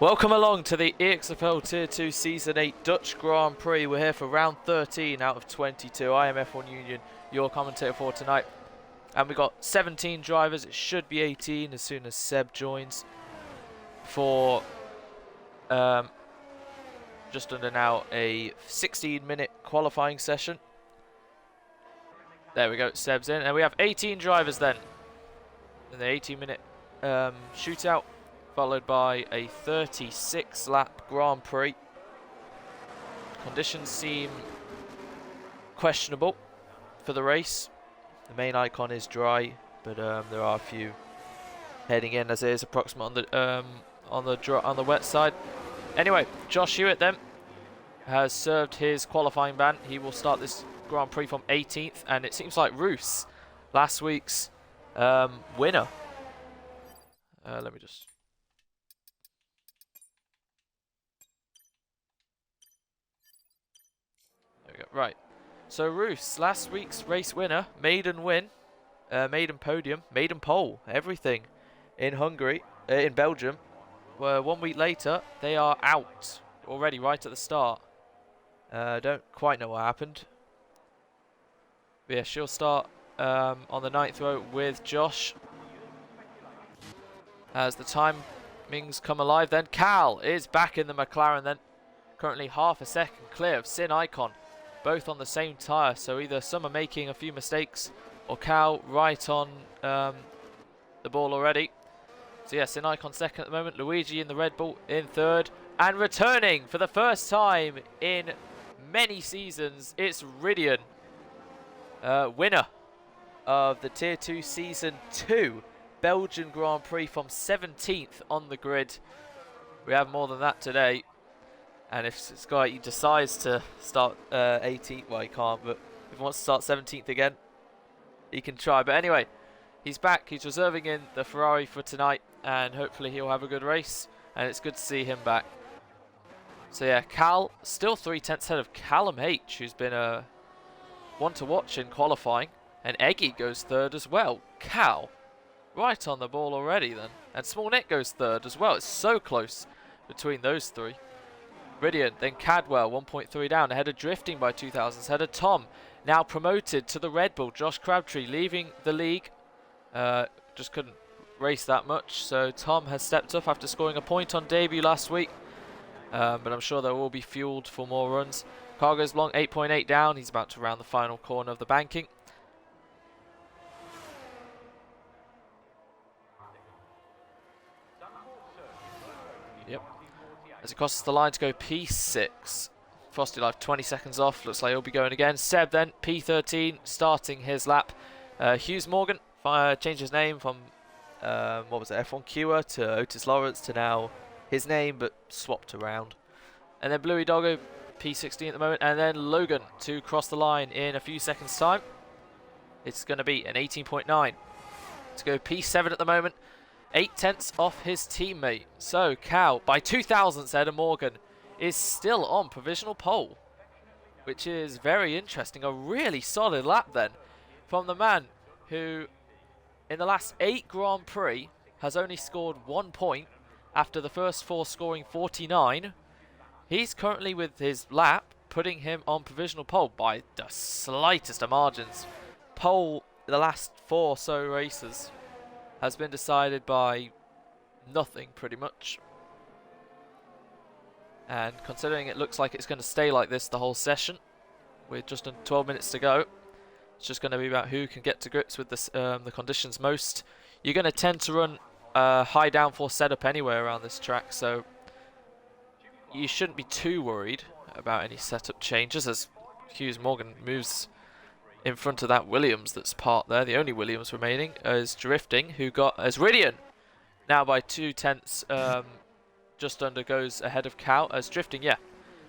Welcome along to the EXFL Tier 2 Season 8 Dutch Grand Prix. We're here for round 13 out of 22. I am F1 Union, your commentator for tonight. And we've got 17 drivers. It should be 18 as soon as Seb joins for just under now a 16-minute qualifying session. There we go, Seb's in. And we have 18 drivers then in the 18-minute shootout, followed by a 36-lap Grand Prix. Conditions seem questionable for the race. The main icon is dry, but there are a few heading in as it is approximate on the wet side. Anyway, Josh Hewitt then has served his qualifying ban. He will start this Grand Prix from 18th, and it seems like Roos, last week's winner. Let me just. There we go. Right. So Roos, last week's race winner, maiden win, maiden podium, maiden pole, everything in Hungary, in Belgium. Where 1 week later, they are out already right at the start. Don't quite know what happened. But yeah, she'll start on the 9th row with Josh. As the timings come alive, then Cal is back in the McLaren, then currently half a second clear of Sin Icon, both on the same tyre. So either some are making a few mistakes or Cal right on the ball already. So yes, Sin Icon second at the moment, Luigi in the Red Bull in third, and returning for the first time in many seasons, it's Ridian, winner of the Tier 2 Season 2 Belgian Grand Prix from 17th on the grid. We have more than that today. And if Sky decides to start 18th, well, he can't, but if he wants to start 17th again, he can try. But anyway, he's back. He's reserving in the Ferrari for tonight, and hopefully he'll have a good race. And it's good to see him back. So yeah, Cal still 3/10 ahead of Callum H, who's been a one to watch in qualifying. And Eggy goes third as well. Cal, right on the ball already then. And Small Nick goes third as well. It's so close between those three. Ridian, then Cadwell, 1.3 down, ahead of Drifting by 2 thousandths, ahead of Tom, now promoted to the Red Bull. Josh Crabtree leaving the league, just couldn't race that much, so Tom has stepped up after scoring a point on debut last week, but I'm sure they will be fueled for more runs. Cargo's Blanc, 8.8 down, he's about to round the final corner of the banking. Yep. As it crosses the line to go P6. Frosty Life 20 seconds off. Looks like he'll be going again. Seb then, P13, starting his lap. Hughes Morgan changed his name from, what was it, F1 Q to Otis Lawrence to now his name, but swapped around. And then Bluey Doggo, P16 at the moment. And then Logan to cross the line in a few seconds' time. It's going to be an 18.9. To go P7 at the moment. 8/10 off his teammate. So Cal, by 2 thousandths, Ed Morgan is still on provisional pole, which is very interesting. A really solid lap then from the man who, in the last 8 Grand Prix, has only scored 1 point after the first 4 scoring 49. He's currently, with his lap, putting him on provisional pole by the slightest of margins. Pole the last 4 so races has been decided by nothing, pretty much. And considering it looks like it's going to stay like this the whole session, with just 12 minutes to go, it's just going to be about who can get to grips with this, the conditions most. You're going to tend to run a high downforce setup anywhere around this track, so you shouldn't be too worried about any setup changes as Hughes Morgan moves in front of that Williams that's parked there. The only Williams remaining is Drifting, who got as Ridian now by 2/10, just under goes ahead of Cal as Drifting. Yeah,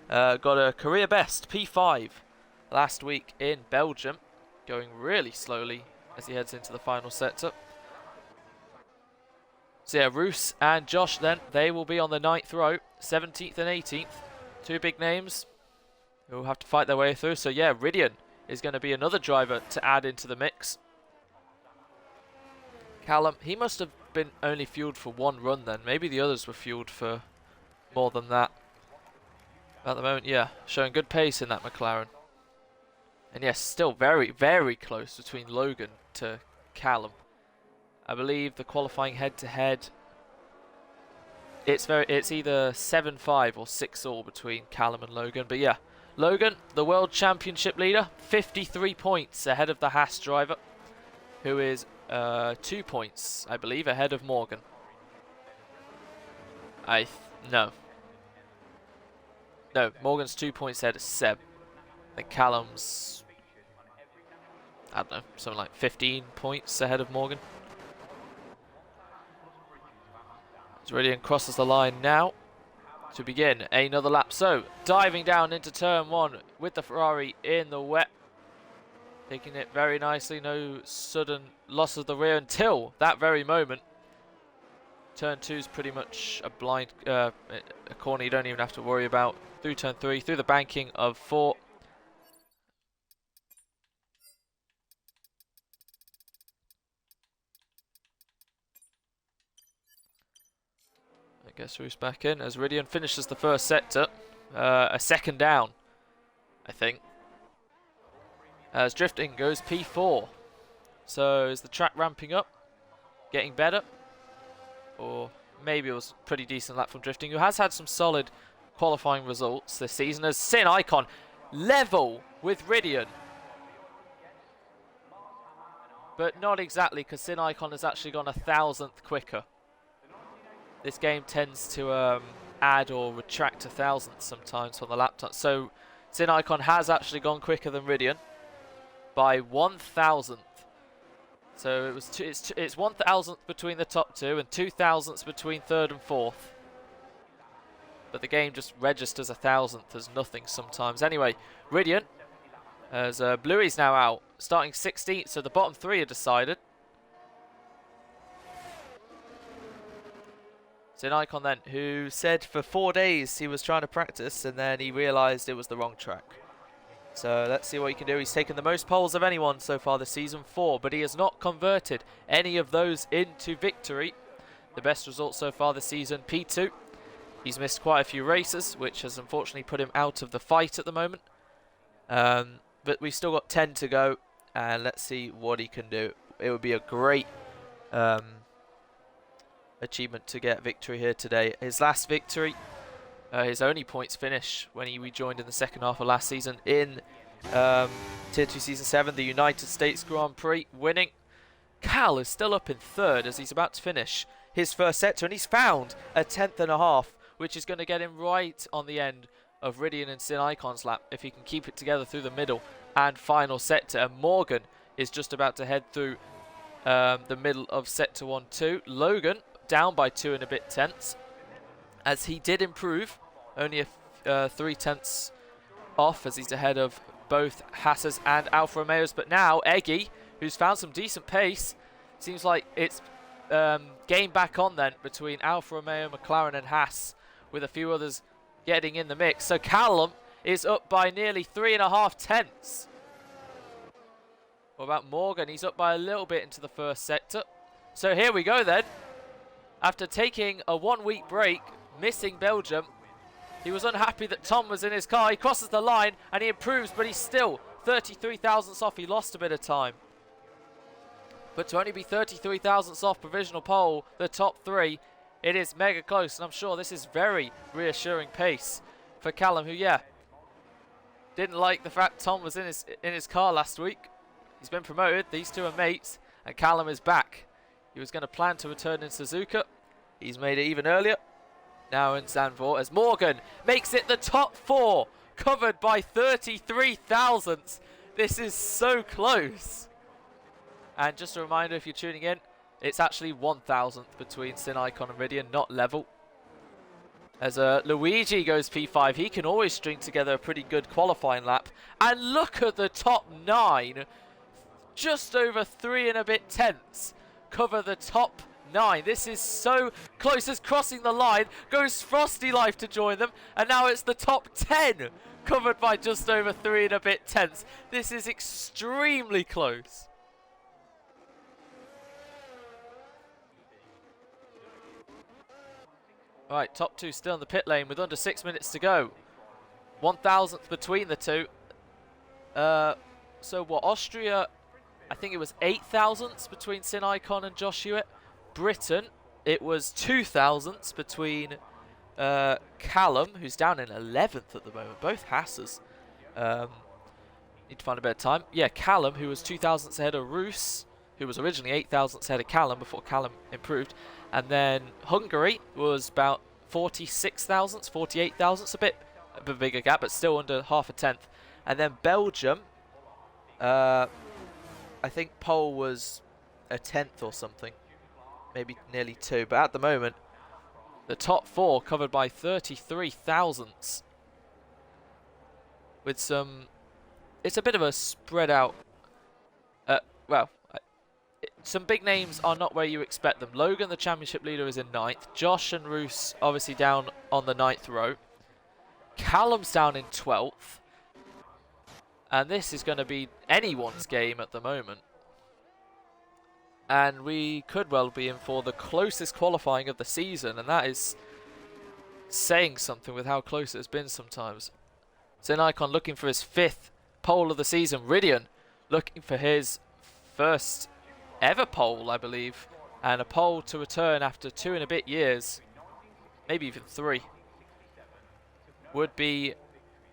got a career best P5 last week in Belgium, going really slowly as he heads into the final setup. So yeah, Roos and Josh then, they will be on the 9th row, 17th and 18th. 2 big names who will have to fight their way through. So yeah, Ridian is going to be another driver to add into the mix. Callum, he must have been only fueled for 1 run then. Maybe the others were fueled for more than that. At the moment, yeah, showing good pace in that McLaren. And yes, still very, very close between Logan to Callum. I believe the qualifying head-to-head, it's either 7-5 or 6-all between Callum and Logan. But yeah, Logan, the World Championship leader, 53 points ahead of the Haas driver, who is 2 points, I believe, ahead of Morgan. No, Morgan's 2 points ahead of Seb. I think Callum's, I don't know, something like 15 points ahead of Morgan. As Ridian crosses the line now to begin another lap. So, diving down into turn 1 with the Ferrari in the wet. Taking it very nicely, no sudden loss of the rear until that very moment. Turn 2 is pretty much a blind, a corner you don't even have to worry about. Through turn 3, through the banking of 4. I guess who's back in as Ridian finishes the first sector. A second down, I think. As drifting goes P4. So is the track ramping up? Getting better? Or maybe it was a pretty decent lap from drifting, who has had some solid qualifying results this season, as Sin Icon level with Ridian. But not exactly, because Sin Icon has actually gone 1,000th quicker. This game tends to add or retract 1,000th sometimes on the lap time. So Sin Icon has actually gone quicker than Ridian by 1,000th. So it's 1,000th between the top two and 2,000ths between third and fourth. But the game just registers 1,000th as nothing sometimes. Anyway, Ridian, as Bluey's now out, starting 16th, so the bottom 3 are decided. Sin Icon then, who said for 4 days he was trying to practice and then he realised it was the wrong track. So let's see what he can do. He's taken the most poles of anyone so far this season, 4, but he has not converted any of those into victory. The best result so far this season, P2. He's missed quite a few races, which has unfortunately put him out of the fight at the moment. But we've still got 10 to go, and let's see what he can do. It would be a great achievement to get victory here today. His last victory, his only points finish when he rejoined in the second half of last season in Tier 2 Season 7, the United States Grand Prix, winning. Cal is still up in third as he's about to finish his first sector, and he's found a 10th and a half, which is going to get him right on the end of Ridian and Sin Icon's lap if he can keep it together through the middle and final sector. And Morgan is just about to head through the middle of sector 1-2. Logan down by 2 and a bit tenths, as he did improve, only a 3 tenths off as he's ahead of both Haas's and Alfa Romeo's. But now Eggy, who's found some decent pace, seems like it's game back on then between Alfa Romeo, McLaren and Haas, with a few others getting in the mix. So Callum is up by nearly 3.5 tenths. What about Morgan? He's up by a little bit into the first sector. So here we go then. After taking a 1-week break, missing Belgium, he was unhappy that Tom was in his car. He crosses the line and he improves, but he's still 33 thousandths off. He lost a bit of time. But to only be 33 thousandths off provisional pole, the top 3, it is mega close. And I'm sure this is very reassuring pace for Callum, who, yeah, didn't like the fact Tom was in his car last week. He's been promoted. These two are mates, and Callum is back. He was going to plan to return in Suzuka. He's made it even earlier. Now in Zandvoort as Morgan makes it the top 4, covered by 33 thousandths. This is so close. And just a reminder, if you're tuning in, it's actually 1,000th between Sin Icon and Ridian, not level. As Luigi goes P5, he can always string together a pretty good qualifying lap. And look at the top 9, just over 3 and a bit tenths, cover the top 9. This is so close. As crossing the line goes Frosty Life to join them, and now it's the top 10, covered by just over 3 and a bit tenths. This is extremely close. Right, top two still in the pit lane with under 6 minutes to go. 1,000th between the two. So what, Austria, I think it was 8,000ths between Sin Icon and Josh Hewitt. Britain, it was 2,000ths between Callum, who's down in 11th at the moment, both Hassers. Need to find a bit of time. Yeah, Callum, who was 2,000ths ahead of Roos, who was originally 8,000ths ahead of Callum before Callum improved. And then Hungary was about 46,000ths, 48,000ths, a bit of a bigger gap, but still under half a tenth. And then Belgium, I think pole was a tenth or something, maybe nearly two. But at the moment, the top four covered by 33 thousandths. With some, it's a bit of a spread out. Some big names are not where you expect them. Logan, the championship leader, is in 9th. Josh and Roos obviously down on the 9th row. Callum's down in 12th. And this is going to be anyone's game at the moment. And we could well be in for the closest qualifying of the season. And that is saying something with how close it's been sometimes. Sin Icon looking for his 5th pole of the season. Ridian looking for his first ever pole, I believe, and a pole to return after 2 and a bit years, maybe even 3. Would be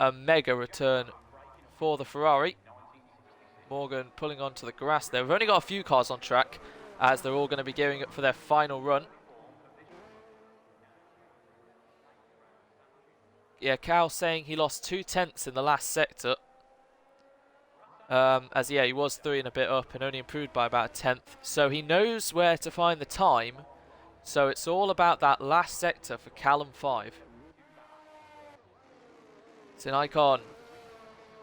a mega return for the Ferrari. Morgan pulling onto the grass there. We've only got a few cars on track as they're all going to be gearing up for their final run. Yeah, Cal saying he lost 2 tenths in the last sector. Yeah, he was 3 and a bit up and only improved by about a tenth. So he knows where to find the time. So it's all about that last sector for Callum 5. Sin Icon.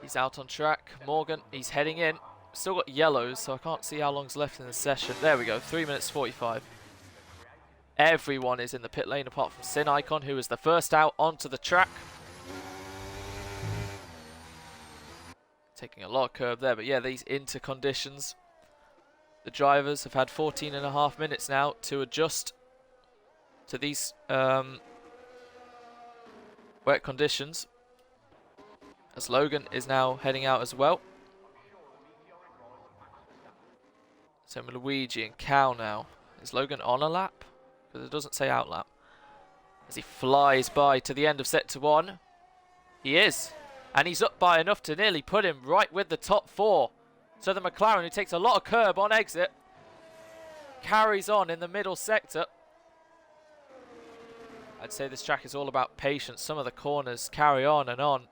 He's out on track. Morgan, he's heading in. Still got yellows, so I can't see how long's left in the session. There we go, 3 minutes 45. Everyone is in the pit lane apart from Sin Icon, who was the first out onto the track. Taking a lot of curb there, but yeah, these inter conditions. The drivers have had 14.5 minutes now to adjust to these wet conditions. As Logan is now heading out as well. So Luigi and Cal now. Is Logan on a lap? Because it doesn't say out lap. As he flies by to the end of sector 1. He is. And he's up by enough to nearly put him right with the top 4. So the McLaren, who takes a lot of curb on exit, carries on in the middle sector. I'd say this track is all about patience. Some of the corners carry on and on.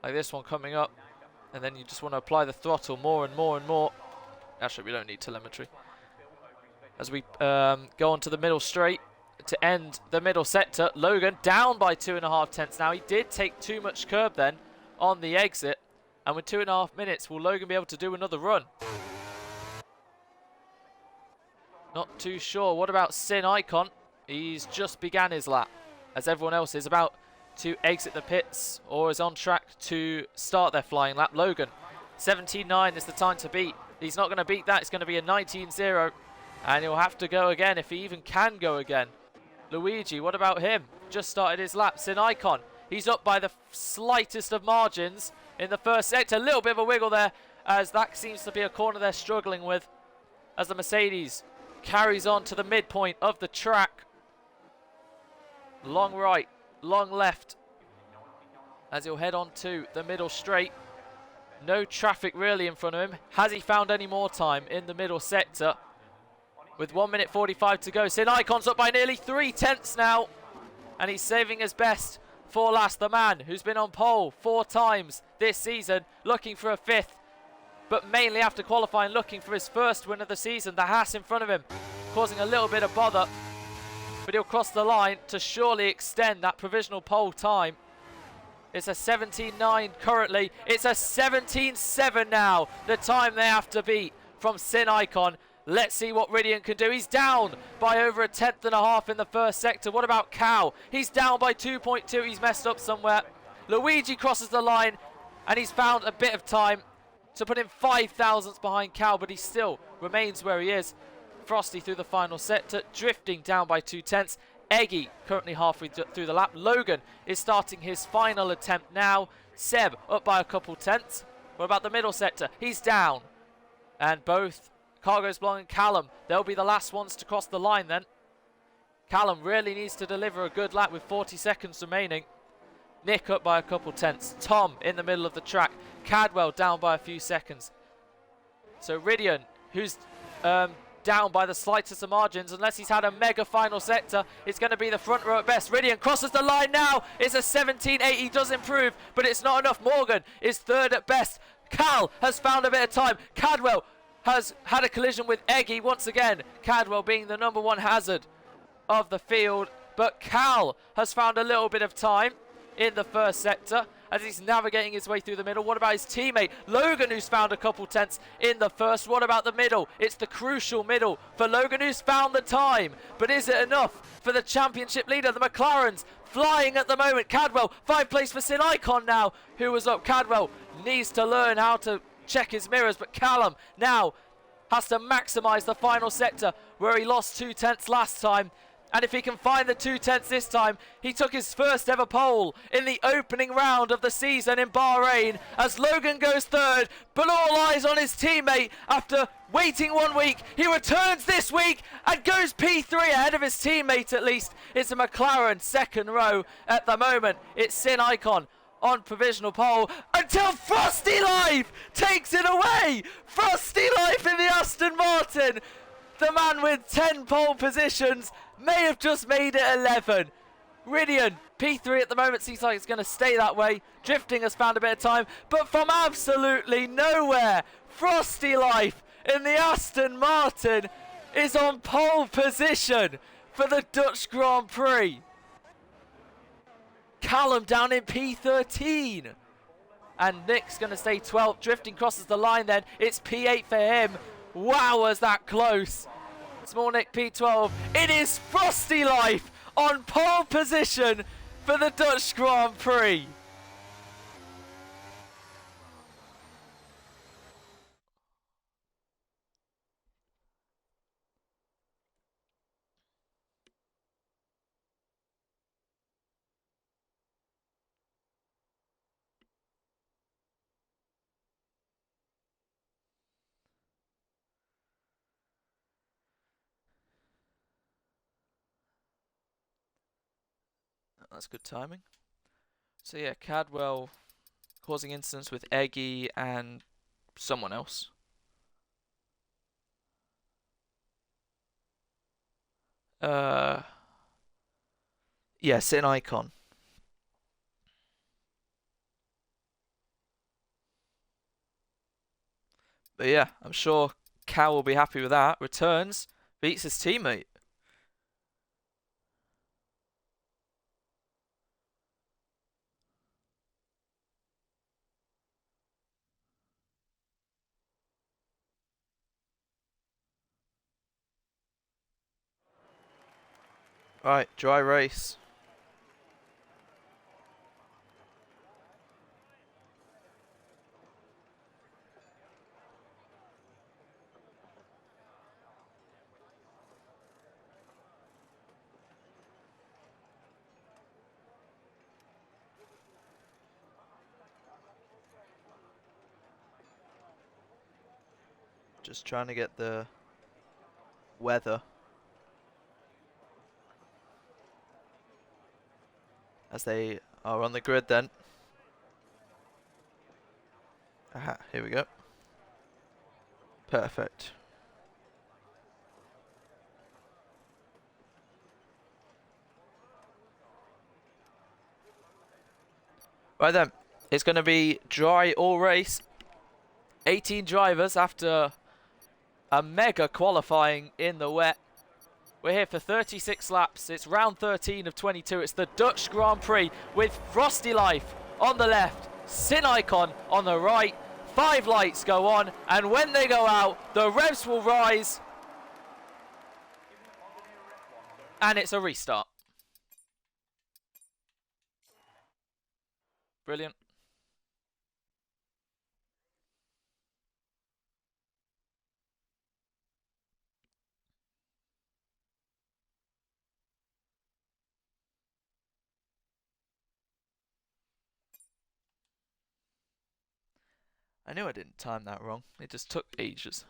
Like this one coming up. And then you just want to apply the throttle more and more and more. Actually, we don't need telemetry. As we go on to the middle straight to end the middle sector. Logan down by 2.5 tenths now. He did take too much curb then on the exit, and with 2.5 minutes, will Logan be able to do another run? Not too sure. What about Sin Icon? He's just began his lap, as everyone else is about to exit the pits or is on track to start their flying lap. Logan, 17.9 is the time to beat. He's not going to beat that. It's going to be a 19.0, and he'll have to go again if he even can go again. Luigi, what about him? Just started his lap. Sin Icon. He's up by the slightest of margins in the first sector. A little bit of a wiggle there, as that seems to be a corner they're struggling with. As the Mercedes carries on to the midpoint of the track. Long right, long left. As he'll head on to the middle straight. No traffic really in front of him. Has he found any more time in the middle sector? With 1 minute 45 to go. Sin Icon's up by nearly 3 tenths now. And he's saving his best for last. The man who's been on pole 4 times this season, looking for a 5th, but mainly after qualifying, looking for his first win of the season. The Haas in front of him, causing a little bit of bother, but he'll cross the line to surely extend that provisional pole time. It's a 17.9 currently. It's a 17.7 now, the time they have to beat from Sin Icon. Let's see what Ridian can do. He's down by over 1.5 tenths in the first sector. What about Cal? He's down by 2.2. He's messed up somewhere. Luigi crosses the line, and he's found a bit of time to put him 5 thousandths behind Cal, but he still remains where he is. Frosty through the final sector, drifting down by 2 tenths. Eggy currently halfway through the lap. Logan is starting his final attempt now. Seb up by a couple tenths. What about the middle sector? He's down. And both Cargos Blanc and Callum, they'll be the last ones to cross the line then. Callum really needs to deliver a good lap with 40 seconds remaining. Nick up by a couple tenths. Tom in the middle of the track. Cadwell down by a few seconds. So Ridian, who's down by the slightest of margins, unless he's had a mega final sector, it's going to be the front row at best. Ridian crosses the line now. It's a 17.8. He does improve, but it's not enough. Morgan is third at best. Cal has found a bit of time. Cadwell has had a collision with Eggy once again. Cadwell being the number one hazard of the field, but Cal has found a little bit of time in the first sector as he's navigating his way through the middle. What about his teammate Logan, who's found a couple tenths in the first? What about the middle? It's the crucial middle for Logan, who's found the time, but is it enough for the championship leader? The McLarens flying at the moment. Cadwell 5th place for Sin Icon now, who was up. Cadwell needs to learn how to check his mirrors, but Callum now has to maximise the final sector where he lost 2 tenths last time. And if he can find the 2 tenths this time, he took his first ever pole in the opening round of the season in Bahrain as Logan goes third, but all eyes on his teammate after waiting 1 week. He returns this week and goes P3 ahead of his teammate at least. It's a McLaren second row at the moment. It's Sin Icon on provisional pole until Frosty Life takes it away. Frosty Life in the Aston Martin. The man with 10 pole positions may have just made it 11. Ridian, P3 at the moment, seems like it's going to stay that way. Drifting has found a bit of time, but from absolutely nowhere, Frosty Life in the Aston Martin is on pole position for the Dutch Grand Prix. Callum down in P13. And Nick's going to stay 12th. Drifting crosses the line then. It's P8 for him. Wow, was that close. Small Nick P12. It is Frosty Life on pole position for the Dutch Grand Prix. That's good timing. So yeah, Cadwell causing incidents with Eggy and someone else. Yeah, Sin Icon. But yeah, I'm sure Cal will be happy with that. Returns, beats his teammate. Right, dry race. Just trying to get the weather as they are on the grid then. Aha, here we go. Perfect. Right then, it's going to be dry all race. 18 drivers after a mega qualifying in the wet. We're here for 36 laps. It's round 13 of 22. It's the Dutch Grand Prix with Frosty Life on the left, Sin Icon on the right. 5 lights go on, and when they go out, the revs will rise. And it's a restart. Brilliant. I knew I didn't time that wrong. It just took ages.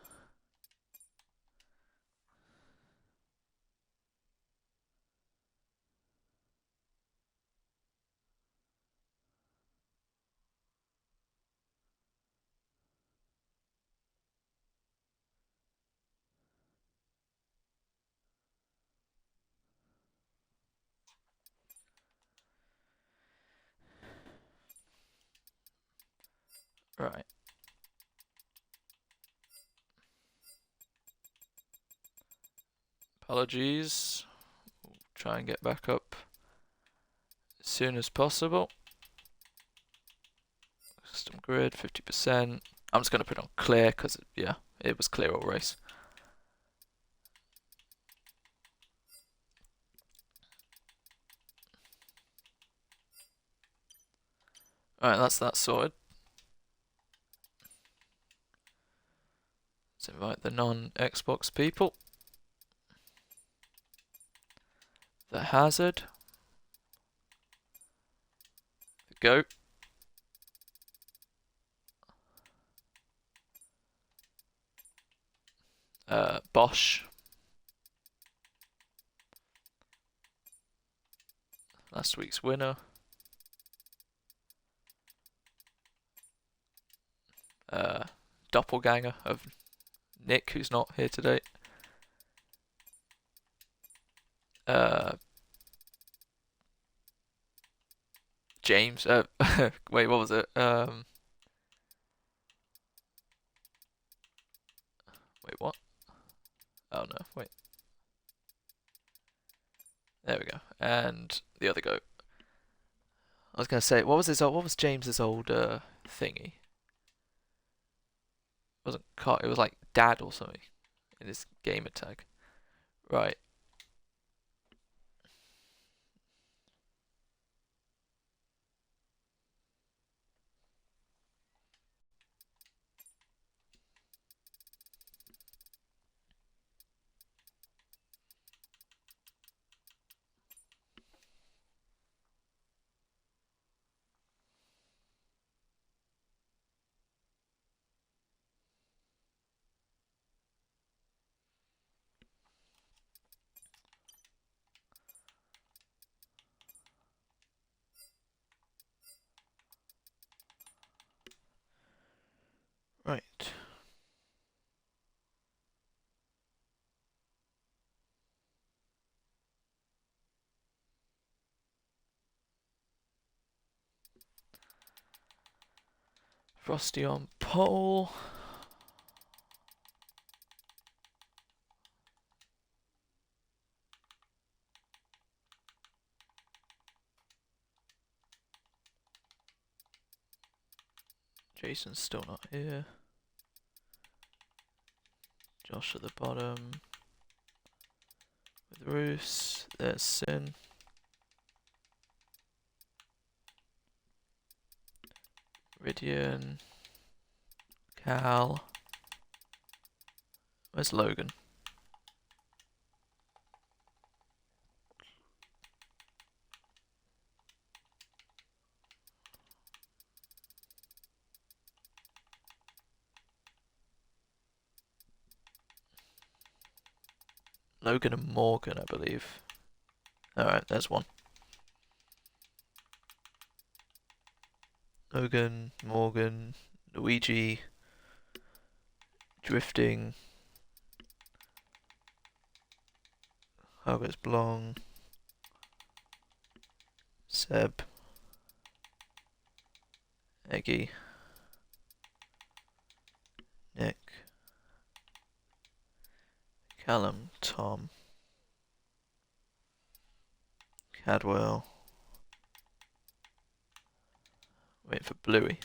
Right. Apologies. We'll try and get back up as soon as possible. Custom grid, 50%. I'm just going to put it on clear because, yeah, it was clear all race. Alright, that's that sorted. Let's invite the non-Xbox people. The hazard. The goat. Bosch. Last week's winner. Doppelganger of Nick, who's not here today. James. Wait, what was it? Wait, what? Oh no, wait. There we go. And the other goat. I was gonna say, what was James's old thingy? It wasn't car, it was like dad or something in his gamer tag. Right. Right. Frosty on pole. Jason's still not here. Josh at the bottom. With Roos. There's Sin. Ridian. Cal. Where's Logan? Logan and Morgan, I believe. Alright, there's one. Logan, Morgan, Luigi, Drifting, Hargos Blong, Seb, Eggy, Nick, Callum, Tom, Cadwell, wait for Bluey.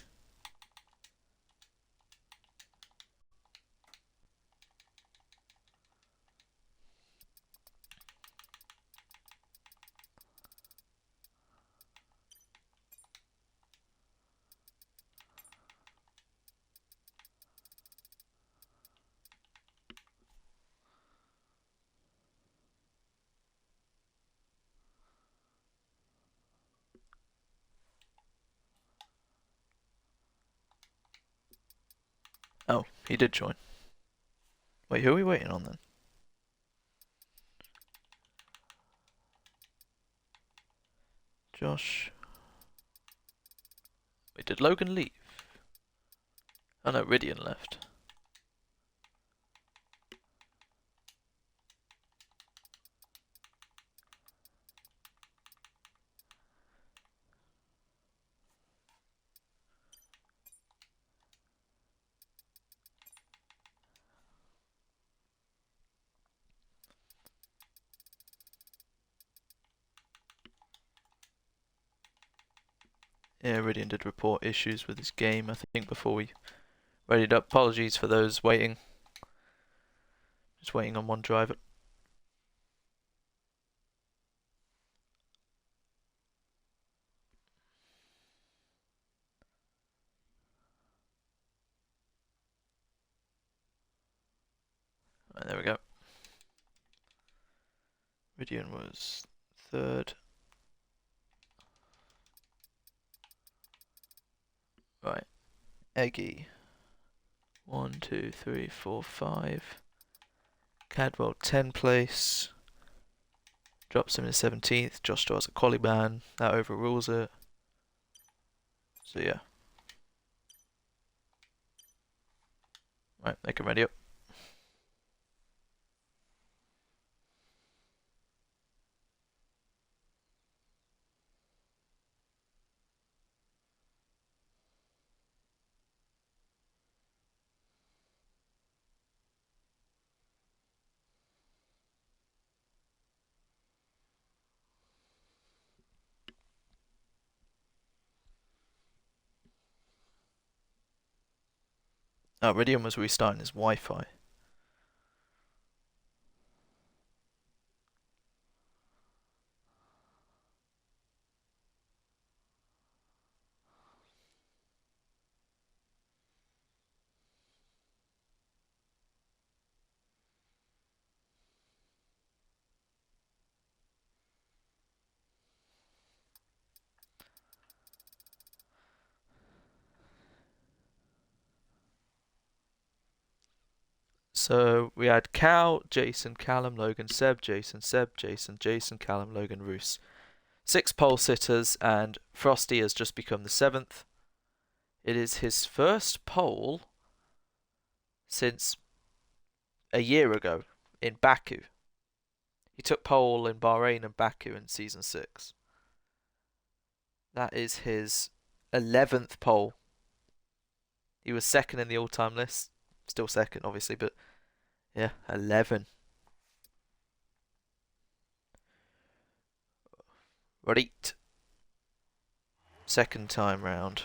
He did join. Wait, who are we waiting on then? Josh. Wait, did Logan leave? Oh no, Ridian left. Yeah, Ridian did report issues with his game, I think, before we readied up. Apologies for those waiting. Just waiting on one driver. Right, there we go. Ridian was third. Right. Eggy. 1, 2, 3, 4, 5. Cadwell 10th place. Drops him in 17th. Josh draws a quali ban. That overrules it. So yeah. Right, make him ready up. Oh, Ridian was restarting his Wi-Fi. So we had Cal, Jason, Callum, Logan, Seb, Jason, Jason, Callum, Logan, Roos. 6 pole sitters, and Frosty has just become the 7th. It is his first pole since a year ago in Baku. He took pole in Bahrain and Baku in season 6. That is his 11th pole. He was second in the all-time list. Still second, obviously, but yeah, 11. Right. Second time round.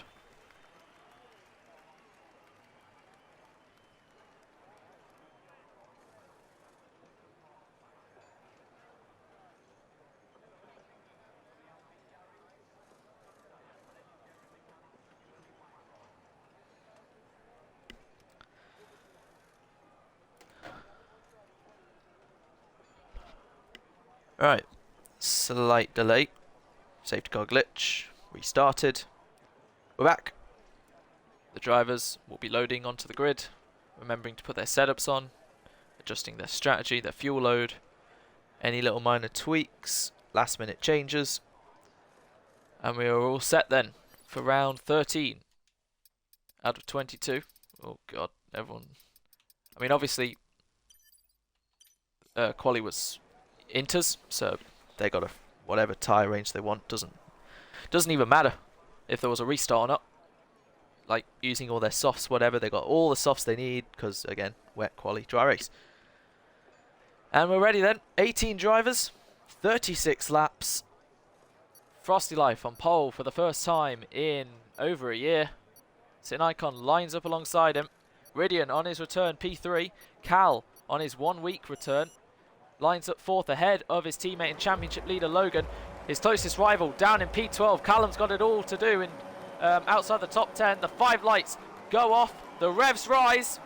Right. Slight delay. Safety car glitch. Restarted. We're back. The drivers will be loading onto the grid, remembering to put their setups on, adjusting their strategy, their fuel load, any little minor tweaks, last minute changes. And we are all set then for round 13 out of 22. Oh god, everyone. I mean, obviously, quali was inters, so they got a whatever tyre range they want. Doesn't even matter if there was a restart or not. Like, using all their softs, whatever, they got all the softs they need, because, again, wet quali, dry race. And we're ready then. 18 drivers, 36 laps. Frosty Life on pole for the first time in over a year. Sin Icon lines up alongside him. Ridian on his return, P3. Cal on his 1 week return. Lines up 4th ahead of his teammate and championship leader, Logan. His closest rival down in P12. Callum's got it all to do in outside the top 10. The 5 lights go off. The revs rise.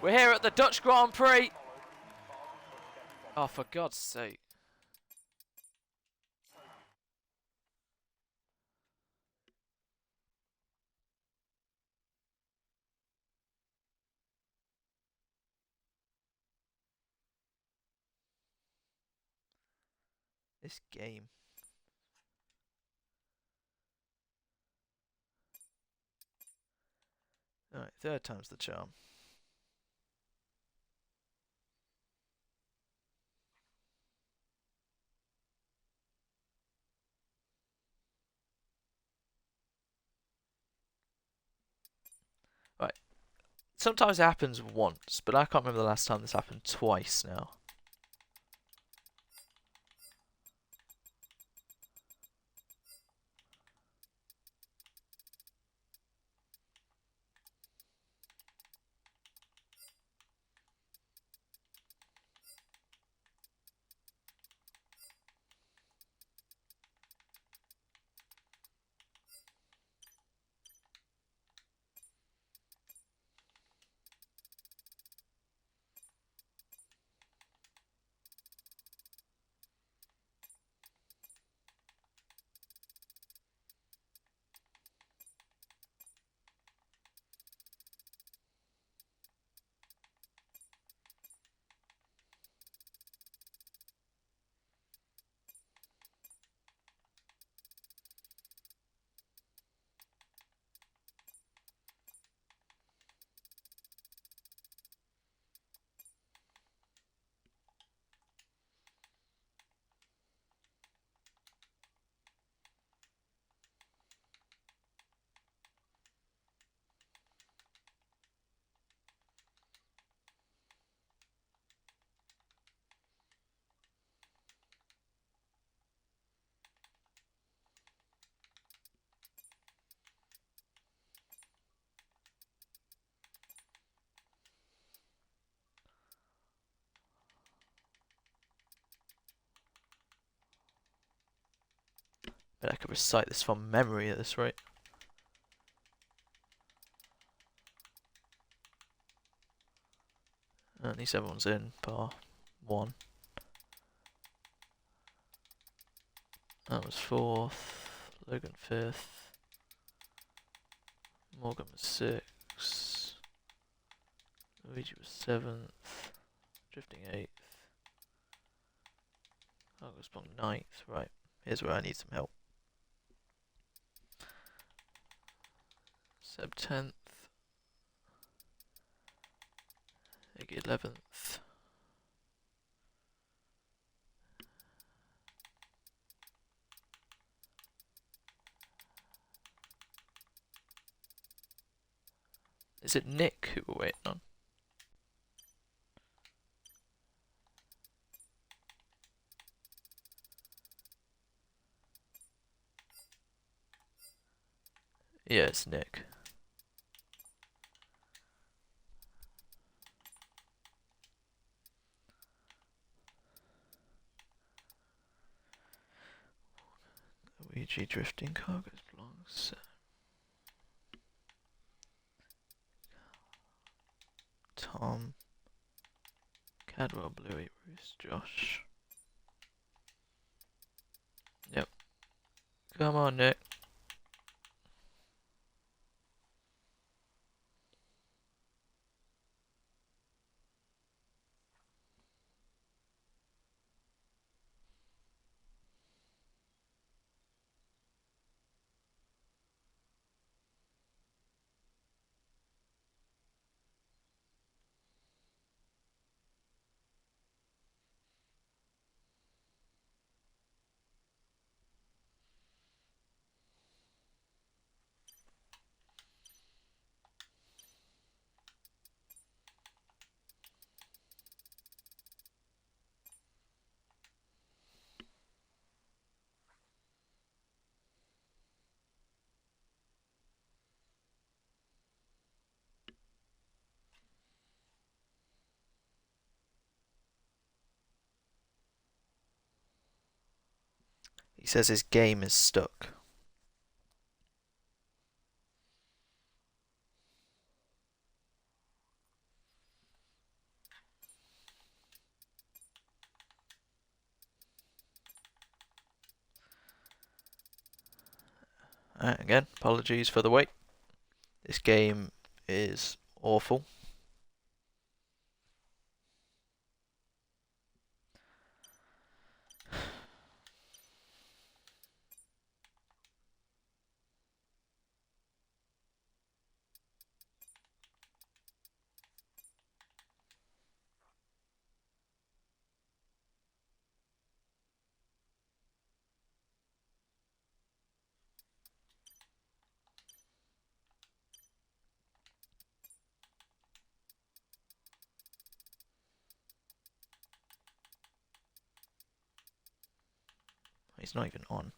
We're here at the Dutch Grand Prix. Oh, for God's sake. This game. Alright, third time's the charm. Right. Sometimes it happens once, but I can't remember the last time this happened twice now. Bet I could recite this from memory at this rate. At least everyone's in, bar 1. That was 4th, Logan 5th, Morgan was 6th, Luigi was 7th, Drifting 8th, Cargo's Bomb 9th. Right, here's where I need some help. Seb 10th, Iggy 11th. Is it Nick who we're waiting on? Yeah, it's Nick. Luigi drifting, Cargo's belongs. Tom, Cadwell, Bluey, Bruce, Josh. Yep. Come on, Nick. He says his game is stuck. Again, apologies for the wait. This game is awful. He's not even on.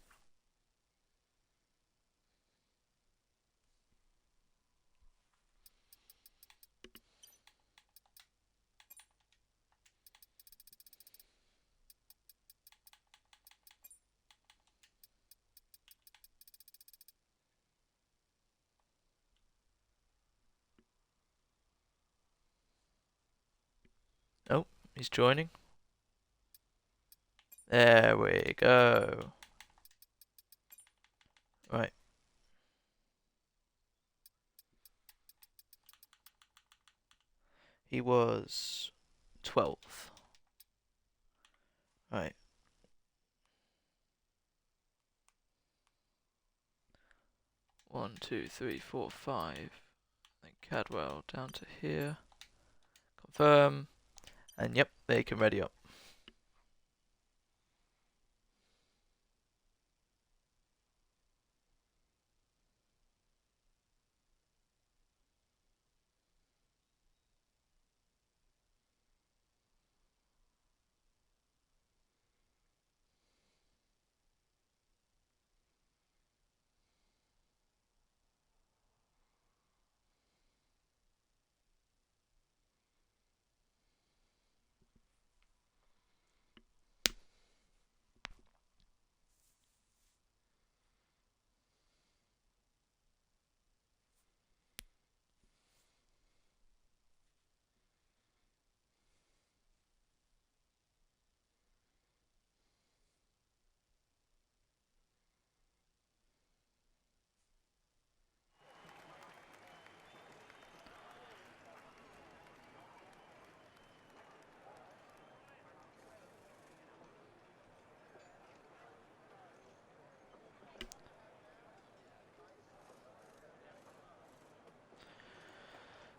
Oh, he's joining. There we go. Right. He was 12th. Right. One, two, three, four, five. Then Cadwell down to here. Confirm. And yep, they can ready up.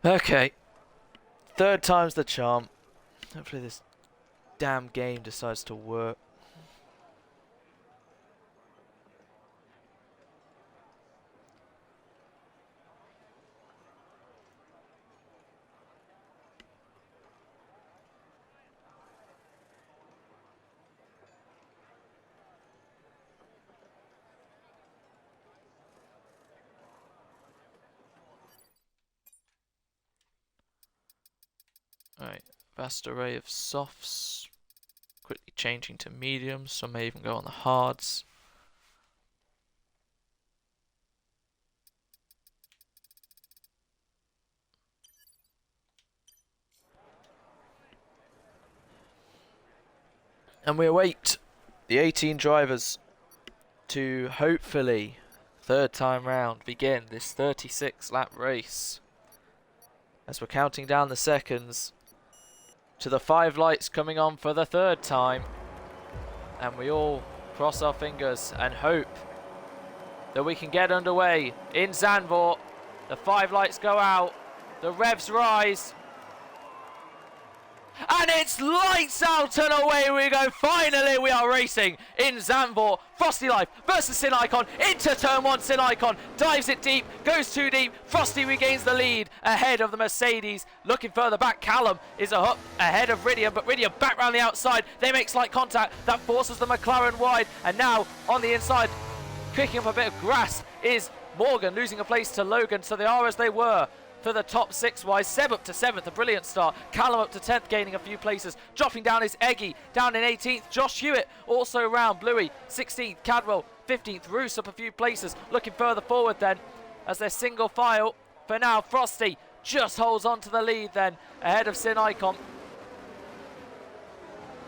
Okay. Third time's the charm. Hopefully this damn game decides to work. Alright, vast array of softs. Quickly changing to mediums, some may even go on the hards. And we await the 18 drivers to hopefully, third time round, begin this 36 lap race. As we're counting down the seconds to the 5 lights coming on for the third time. And we all cross our fingers and hope that we can get underway in Zandvoort. The 5 lights go out, the revs rise. And it's lights out and away we go. Finally we are racing in Zandvoort. Frosty Life versus Sin Icon. Into turn 1, Sin Icon dives it deep, goes too deep. Frosty regains the lead ahead of the Mercedes. Looking further back, Callum is up ahead of Rydia, but Rydia back round the outside. They make slight contact. That forces the McLaren wide. And now on the inside, kicking up a bit of grass, is Morgan, losing a place to Logan. So they are as they were for the top 6 wise. Seb up to 7th, a brilliant start. Callum up to 10th, gaining a few places. Dropping down is Eggy, down in 18th. Josh Hewitt also round. Bluey 16th, Cadwell 15th. Roos up a few places. Looking further forward then as they're single file. For now, Frosty just holds on to the lead then ahead of Sin Icon.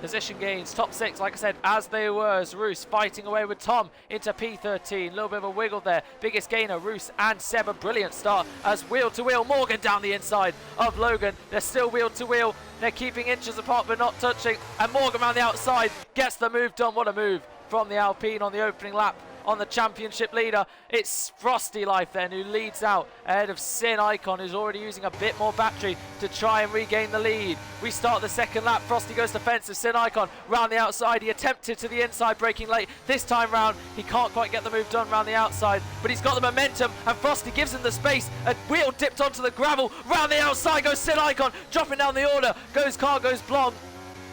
Position gains, top 6, like I said, as they were, as Roos fighting away with Tom into P13. A little bit of a wiggle there. Biggest gainer, Roos and Seb. A brilliant start as wheel to wheel. Morgan down the inside of Logan. They're still wheel to wheel. They're keeping inches apart but not touching. And Morgan around the outside gets the move done. What a move from the Alpine on the opening lap. On the championship leader, it's Frosty Life then who leads out ahead of Sin Icon, who's already using a bit more battery to try and regain the lead. We start the second lap. Frosty goes defensive. Sin Icon round the outside. He attempted to the inside, braking late. This time round, he can't quite get the move done round the outside, but he's got the momentum, and Frosty gives him the space. A wheel dipped onto the gravel. Round the outside goes Sin Icon, dropping down the order. Goes Car, goes Blonde.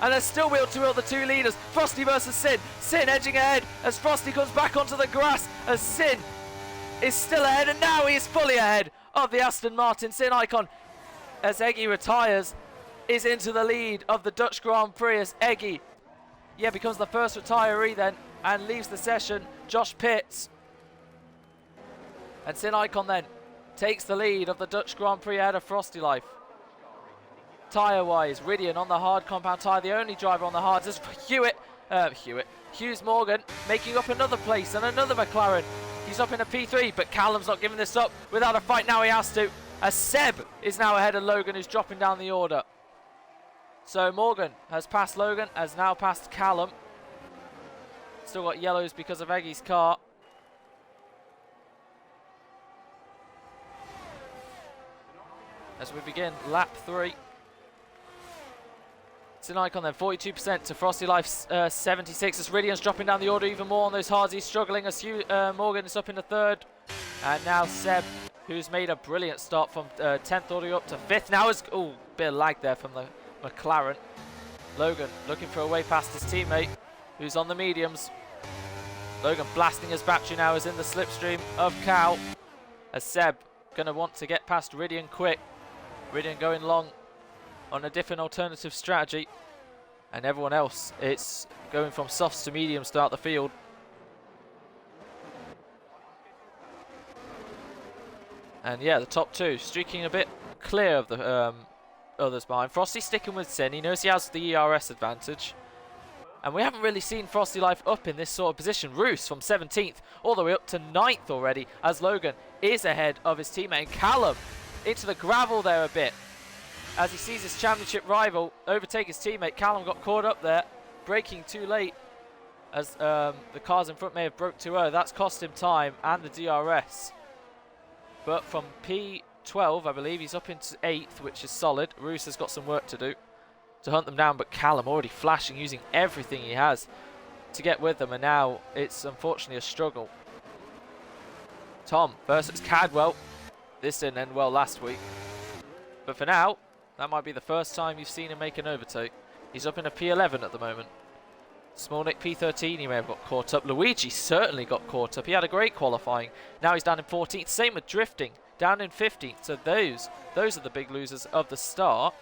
And they're still wheel to wheel, the two leaders. Frosty versus Sin. Sin edging ahead as Frosty comes back onto the grass as Sin is still ahead, and now he is fully ahead of the Aston Martin. Sin Icon, as Eggy retires, is into the lead of the Dutch Grand Prix as Eggy, becomes the first retiree then and leaves the session. Josh Pitts. And Sin Icon then takes the lead of the Dutch Grand Prix ahead of Frosty Life. Tyre-wise, Ridian on the hard compound tyre, the only driver on the hards is Hughes Morgan making up another place and another McLaren. He's up in a P3, but Callum's not giving this up without a fight. Now he has to, as Seb is now ahead of Logan, who's dropping down the order. So Morgan has passed Logan, has now passed Callum. Still got yellows because of Eggy's car. As we begin lap 3. Sin Icon then 42% to Frosty Life 76 as Ridian's dropping down the order even more on those hards. He's struggling as Morgan is up in the 3rd. And now Seb, who's made a brilliant start from 10th all the way up to 5th. Now is, bit of lag there from the McLaren. Logan looking for a way past his teammate, who's on the mediums. Logan blasting his battery now, is in the slipstream of Cal. As Seb going to want to get past Ridian quick. Ridian going long on a different alternative strategy, and everyone else, it's going from softs to mediums throughout the field. And yeah, the top two streaking a bit clear of the others behind. Frosty sticking with Sin. He knows he has the ERS advantage, and we haven't really seen Frosty Life up in this sort of position. Roos from 17th all the way up to 9th already, as Logan is ahead of his teammate. And Callum into the gravel there a bit, as he sees his championship rival overtake his teammate. Callum got caught up there, braking too late, as the cars in front may have broke too early. That's cost him time and the DRS. But from P12, I believe, he's up into 8th, which is solid. Roos has got some work to do to hunt them down, but Callum already flashing, using everything he has to get with them, and now it's unfortunately a struggle. Tom versus Cadwell. This didn't end well last week, but for now, that might be the first time you've seen him make an overtake. He's up in a P11 at the moment. Smolnik P13, he may have got caught up. Luigi certainly got caught up. He had a great qualifying. Now he's down in 14th. Same with Drifting, down in 15th. So those are the big losers of the start.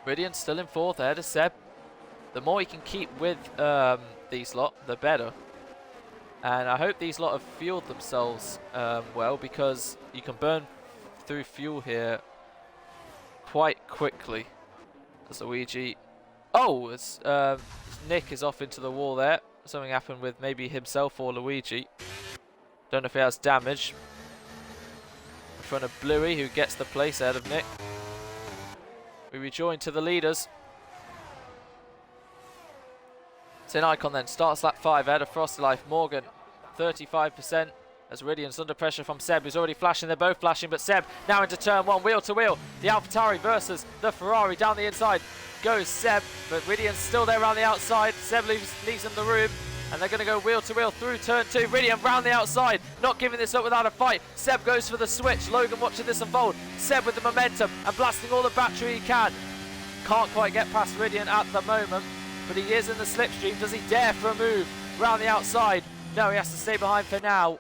Ridian still in 4th, ahead of Seb. The more he can keep with these lot, the better. And I hope these lot have fueled themselves well, because you can burn through fuel here quite quickly. As Luigi, it's Nick is off into the wall there. Something happened with maybe himself or Luigi. Don't know if he has damage. In front of Bluey, who gets the place ahead of Nick. We rejoin to the leaders. Sin Icon then starts lap 5 ahead of Frosty Life. Morgan 35%. As Ridian's under pressure from Seb, who's already flashing. They're both flashing, but Seb now into turn 1, wheel to wheel. The AlphaTauri versus the Ferrari. Down the inside goes Seb, but Ridian's still there around the outside. Seb leaves him the room, and they're going to go wheel to wheel through turn 2. Ridian round the outside, not giving this up without a fight. Seb goes for the switch. Logan watching this unfold. Seb with the momentum and blasting all the battery he can. Can't quite get past Ridian at the moment, but he is in the slipstream. Does he dare for a move round the outside? No, he has to stay behind for now.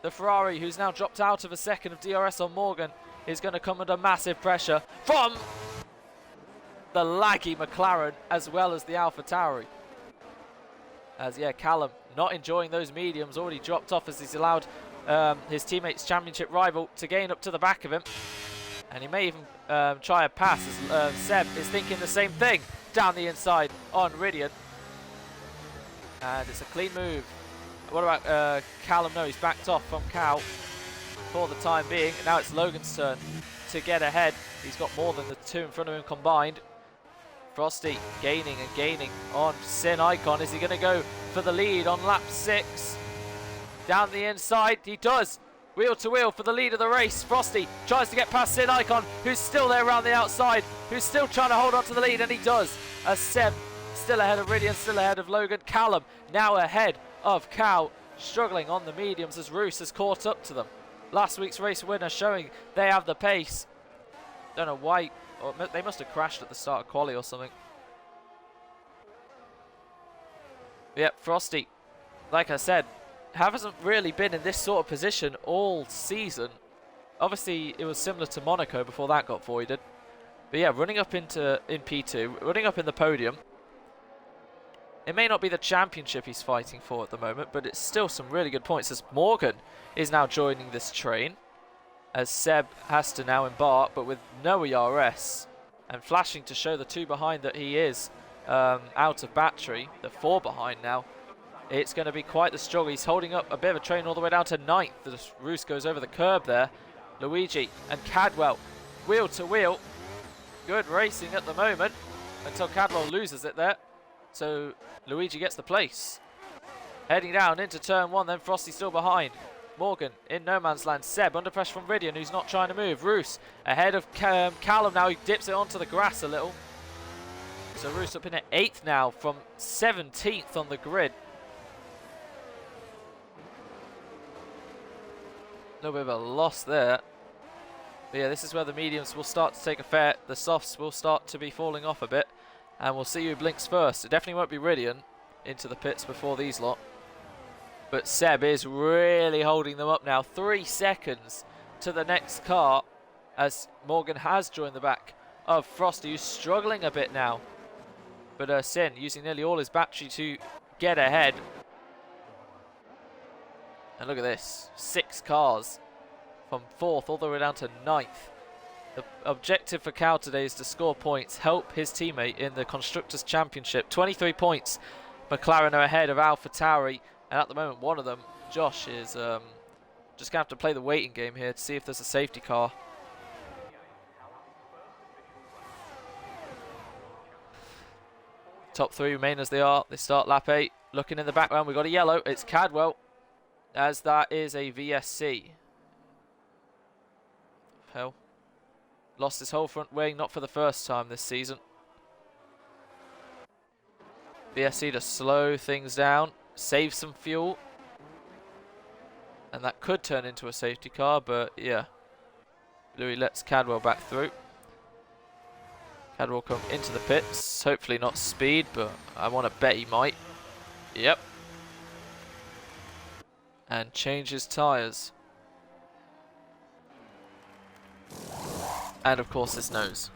The Ferrari, who's now dropped out of a second of DRS on Morgan, is going to come under massive pressure from the laggy McLaren as well as the AlphaTauri. As, Callum not enjoying those mediums, already dropped off as he's allowed his teammate's championship rival to gain up to the back of him. And he may even try a pass as Seb is thinking the same thing down the inside on Ridian. And it's a clean move. What about Callum? No, he's backed off from Cal for the time being. Now it's Logan's turn to get ahead. He's got more than the two in front of him combined. Frosty gaining and gaining on Sin Icon. Is he going to go for the lead on lap 6? Down the inside, he does. Wheel to wheel for the lead of the race. Frosty tries to get past Sin Icon, who's still there around the outside, who's still trying to hold on to the lead, and he does. As Seb still ahead of Ridian, still ahead of Logan. Callum now ahead of Cal, struggling on the mediums as Roos has caught up to them. Last week's race winner showing they have the pace. Don't know why or they must have crashed at the start of quali or something. Yep, Frosty, like I said, hasn't really been in this sort of position all season. Obviously, it was similar to Monaco before that got voided. But yeah, running up in P2, running up in the podium. It may not be the championship he's fighting for at the moment, but it's still some really good points as Morgan is now joining this train. As Seb has to now embark, but with no ERS. And flashing to show the two behind that he is out of battery. The four behind now. It's going to be quite the struggle. He's holding up a bit of a train all the way down to 9th. The Roos goes over the curb there. Luigi and Cadwell, wheel to wheel. Good racing at the moment until Cadwell loses it there. So Luigi gets the place. Heading down into turn 1, then Frosty still behind. Morgan in no man's land. Seb under pressure from Ridian, who's not trying to move. Roos ahead of Callum now. He dips it onto the grass a little. So Roos up in at 8th now from 17th on the grid. A little bit of a loss there. But yeah, this is where the mediums will start to take effect. The softs will start to be falling off a bit. And we'll see who blinks first. It definitely won't be Ridian into the pits before these lot. But Seb is really holding them up now. 3 seconds to the next car as Morgan has joined the back of Frosty, who's struggling a bit now. But Sin using nearly all his battery to get ahead. And look at this. 6 cars from 4th all the way down to 9th. The objective for Cal today is to score points, help his teammate in the Constructors' Championship. 23 points. McLaren are ahead of AlphaTauri. And at the moment, one of them, Josh, is just going to have to play the waiting game here to see if there's a safety car. Top 3 remain as they are. They start lap 8. Looking in the background, we've got a yellow. It's Cadwell, as that is a VSC. Hell. Lost his whole front wing, not for the first time this season. VSC to slow things down. Save some fuel, and that could turn into a safety car, but yeah, Louis lets Cadwell back through. Cadwell come into the pits, hopefully not speed, but I want to bet he might. Yep, and change his tyres, and of course his nose.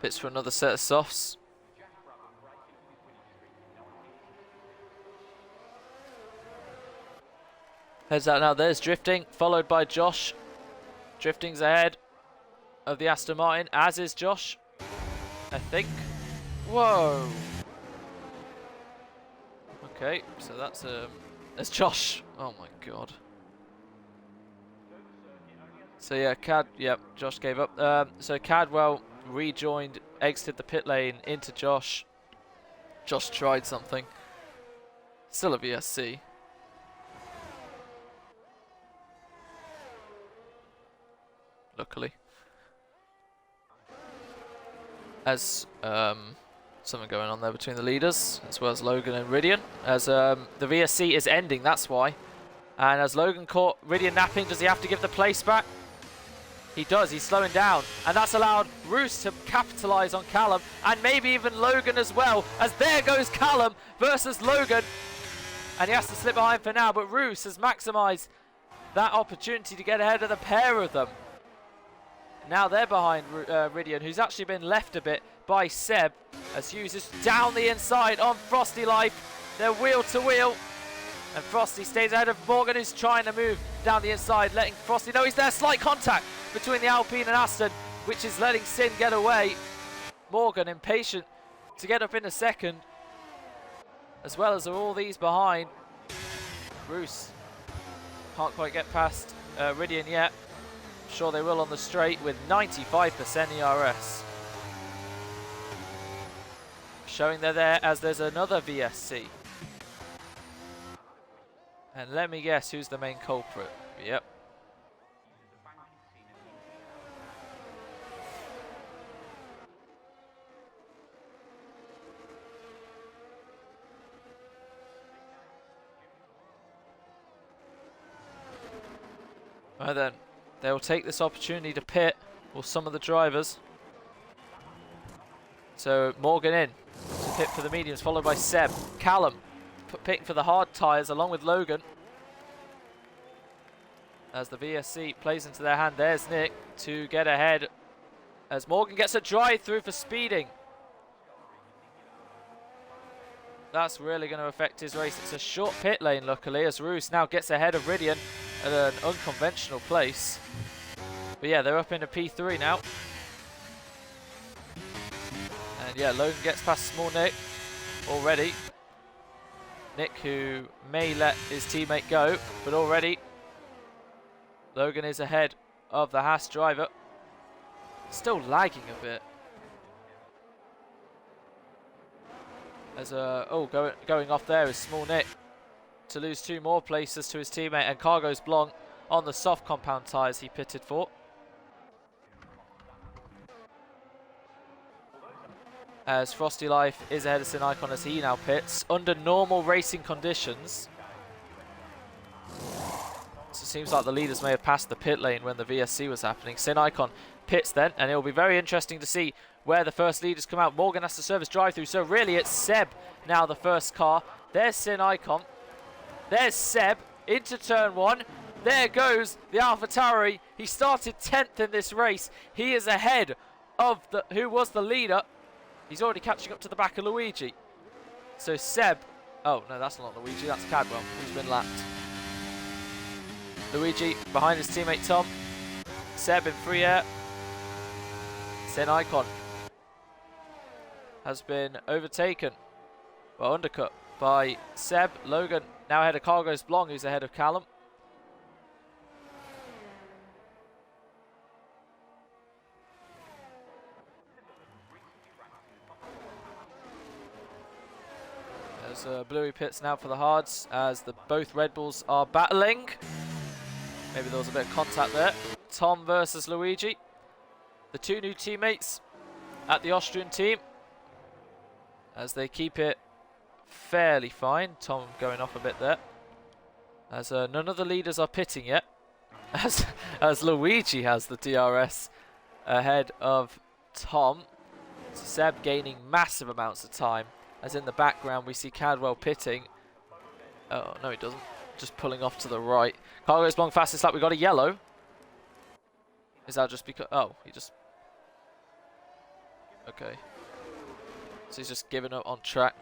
Pits for another set of softs. Heads out now. There's Drifting, followed by Josh. Drifting's ahead of the Aston Martin, as is Josh, I think. Whoa. Okay, so that's Josh. Oh my god. So yeah, Josh gave up. So Cadwell rejoined, exited the pit lane into Josh. Josh tried something. Still a VSC. Luckily. As something going on there between the leaders, as well as Logan and Ridian. As the VSC is ending, that's why. And as Logan caught Ridian napping, does he have to give the place back? He does, he's slowing down, and that's allowed Roos to capitalise on Callum, and maybe even Logan as well, as there goes Callum versus Logan. And he has to slip behind for now, but Roos has maximised that opportunity to get ahead of the pair of them. Now they're behind Ridian, who's actually been left a bit by Seb, as Hughes is down the inside on Frosty Life. They're wheel to wheel. And Frosty stays ahead of Morgan, who's trying to move down the inside, letting Frosty know he's there. Slight contact between the Alpine and Aston, which is letting Sin get away. Morgan impatient to get up in a second, as well as all these behind. Roos can't quite get past Ridian yet. I'm sure they will on the straight with 95% ERS. Showing they're there as there's another VSC. And let me guess who's the main culprit. Yep. And then they'll take this opportunity to pit, or some of the drivers. So Morgan in to pit for the mediums, followed by Seb. Callum pitting for the hard tyres along with Logan. As the VSC plays into their hand, there's Nick to get ahead. As Morgan gets a drive through for speeding. That's really going to affect his race. It's a short pit lane, luckily, as Roos now gets ahead of Ridian at an unconventional place. But yeah, they're up into P3 now. And yeah, Logan gets past Small Nick already. Nick, who may let his teammate go, but already Logan is ahead of the Haas driver. Still lagging a bit. As going off there is Small Nick to lose 2 more places to his teammate, and Cargo's Blanc on the soft compound tyres he pitted for. As Frosty Life is ahead of Sin Icon as he now pits under normal racing conditions. So it seems like the leaders may have passed the pit lane when the VSC was happening. Sin Icon pits then, and it will be very interesting to see where the first leaders come out. Morgan has to service drive-through, so really it's Seb now the first car. There's Sin Icon. There's Seb into turn 1. There goes the AlphaTauri. He started 10th in this race. He is ahead of who was the leader. He's already catching up to the back of Luigi. So Seb, oh no, that's not Luigi, that's Cadwell, who's been lapped. Luigi behind his teammate Tom. Seb in free air. Sin Icon has been overtaken, well, undercut by Seb. Logan now ahead of Cargo's Blanc, who's ahead of Callum. There's Bluey pits now for the hards as both Red Bulls are battling. Maybe there was a bit of contact there. Tom versus Luigi. The 2 new teammates at the Austrian team, as they keep it fairly fine. Tom going off a bit there. As none of the leaders are pitting yet. As Luigi has the DRS ahead of Tom. So Seb gaining massive amounts of time. As in the background we see Cadwell pitting. Oh, no he doesn't. Just pulling off to the right. Cargo's Blanc fastest lap. We got a yellow. Is that just because... Oh, he just... Okay. So he's just giving up on track.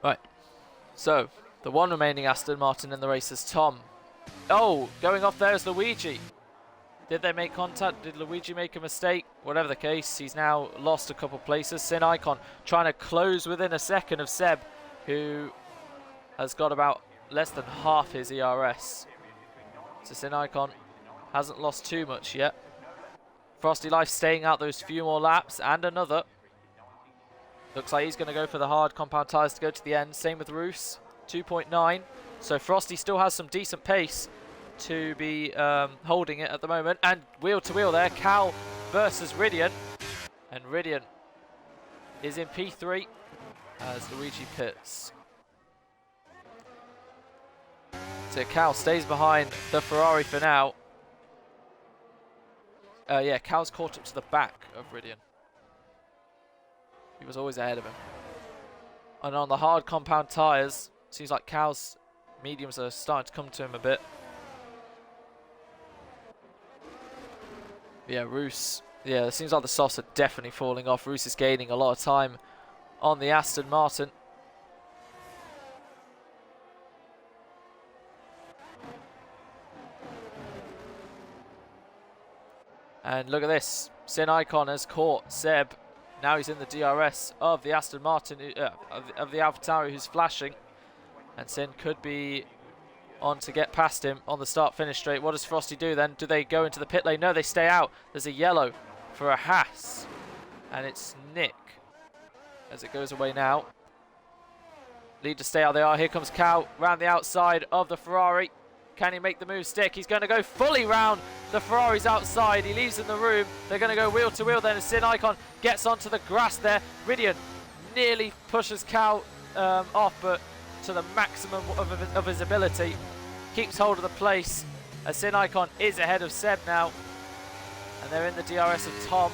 Right. So, the one remaining Aston Martin in the race is Tom. Oh, going off there is Luigi. Did they make contact? Did Luigi make a mistake? Whatever the case, he's now lost a couple places. Sin Icon trying to close within a second of Seb, who has got about less than half his ERS. So Sin Icon hasn't lost too much yet. Frosty Life staying out those few more laps, and another. Looks like he's going to go for the hard compound tyres to go to the end. Same with Roos, 2.9. So Frosty still has some decent pace to be holding it at the moment. And wheel to wheel there, Cal versus Ridian. And Ridian is in P3 as Luigi pits. So Cal stays behind the Ferrari for now. Yeah, Cal's caught up to the back of Ridian. He was always ahead of him. And on the hard compound tyres, seems like Cal's mediums are starting to come to him a bit. Yeah, Roos. Yeah, it seems like the softs are definitely falling off. Roos is gaining a lot of time on the Aston Martin. And look at this. Sin Icon has caught Seb. Now he's in the DRS of the Aston Martin, of the AlphaTauri, who's flashing. And Sin could be on to get past him on the start-finish straight. What does Frosty do then? Do they go into the pit lane? No, they stay out. There's a yellow for a Haas. And it's Nick as it goes away now. Lead to stay out they are. Here comes Cal round the outside of the Ferrari. Can he make the move stick? He's going to go fully round the Ferraris outside. He leaves in the room. They're going to go wheel to wheel then as Sin Icon gets onto the grass there. Ridian nearly pushes Cal off, but to the maximum of his ability. Keeps hold of the place as Sin Icon is ahead of Seb now. And they're in the DRS of Tom.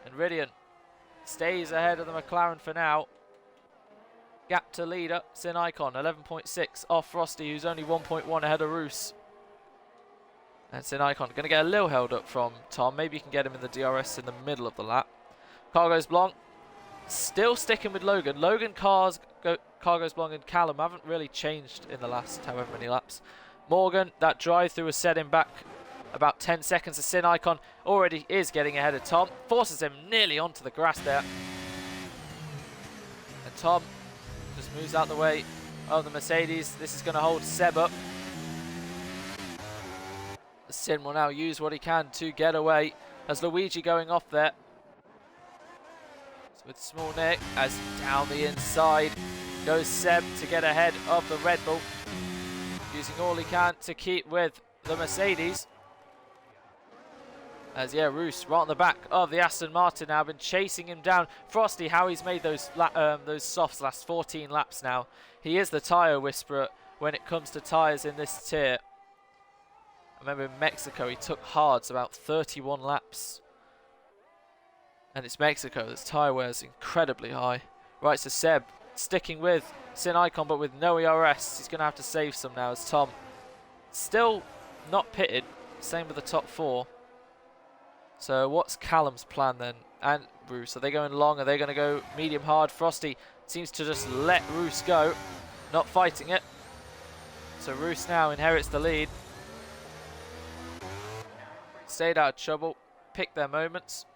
And Ridian stays ahead of the McLaren for now. Gap to leader, Sin Icon, 11.6 off Frosty, who's only 1.1 ahead of Roos. And Sin Icon going to get a little held up from Tom. Maybe you can get him in the DRS in the middle of the lap. Cargos Blanc still sticking with Logan. Cargos Blanc and Callum haven't really changed in the last however many laps. Morgan, that drive through was setting back about 10 seconds. The Sin Icon already is getting ahead of Tom. Forces him nearly onto the grass there. And Tom just moves out the way of the Mercedes. This is going to hold Seb up. Sin will now use what he can to get away as Luigi going off there. So with small Nick as down the inside goes Seb to get ahead of the Red Bull. Using all he can to keep with the Mercedes. As Roos right on the back of the Aston Martin now, been chasing him down. Frosty, how he's made those softs last 14 laps now. He is the tyre whisperer when it comes to tyres in this tier. I remember in Mexico he took hards about 31 laps. And it's Mexico, this tyre wear is incredibly high. Right, so Seb sticking with Sin Icon but with no ERS. He's going to have to save some now as Tom still not pitted. Same with the top four. So what's Callum's plan then? And Roos, are they going long? Are they going to go medium hard? Frosty seems to just let Roos go, not fighting it. So Roos now inherits the lead. Stayed out of trouble, picked their moments.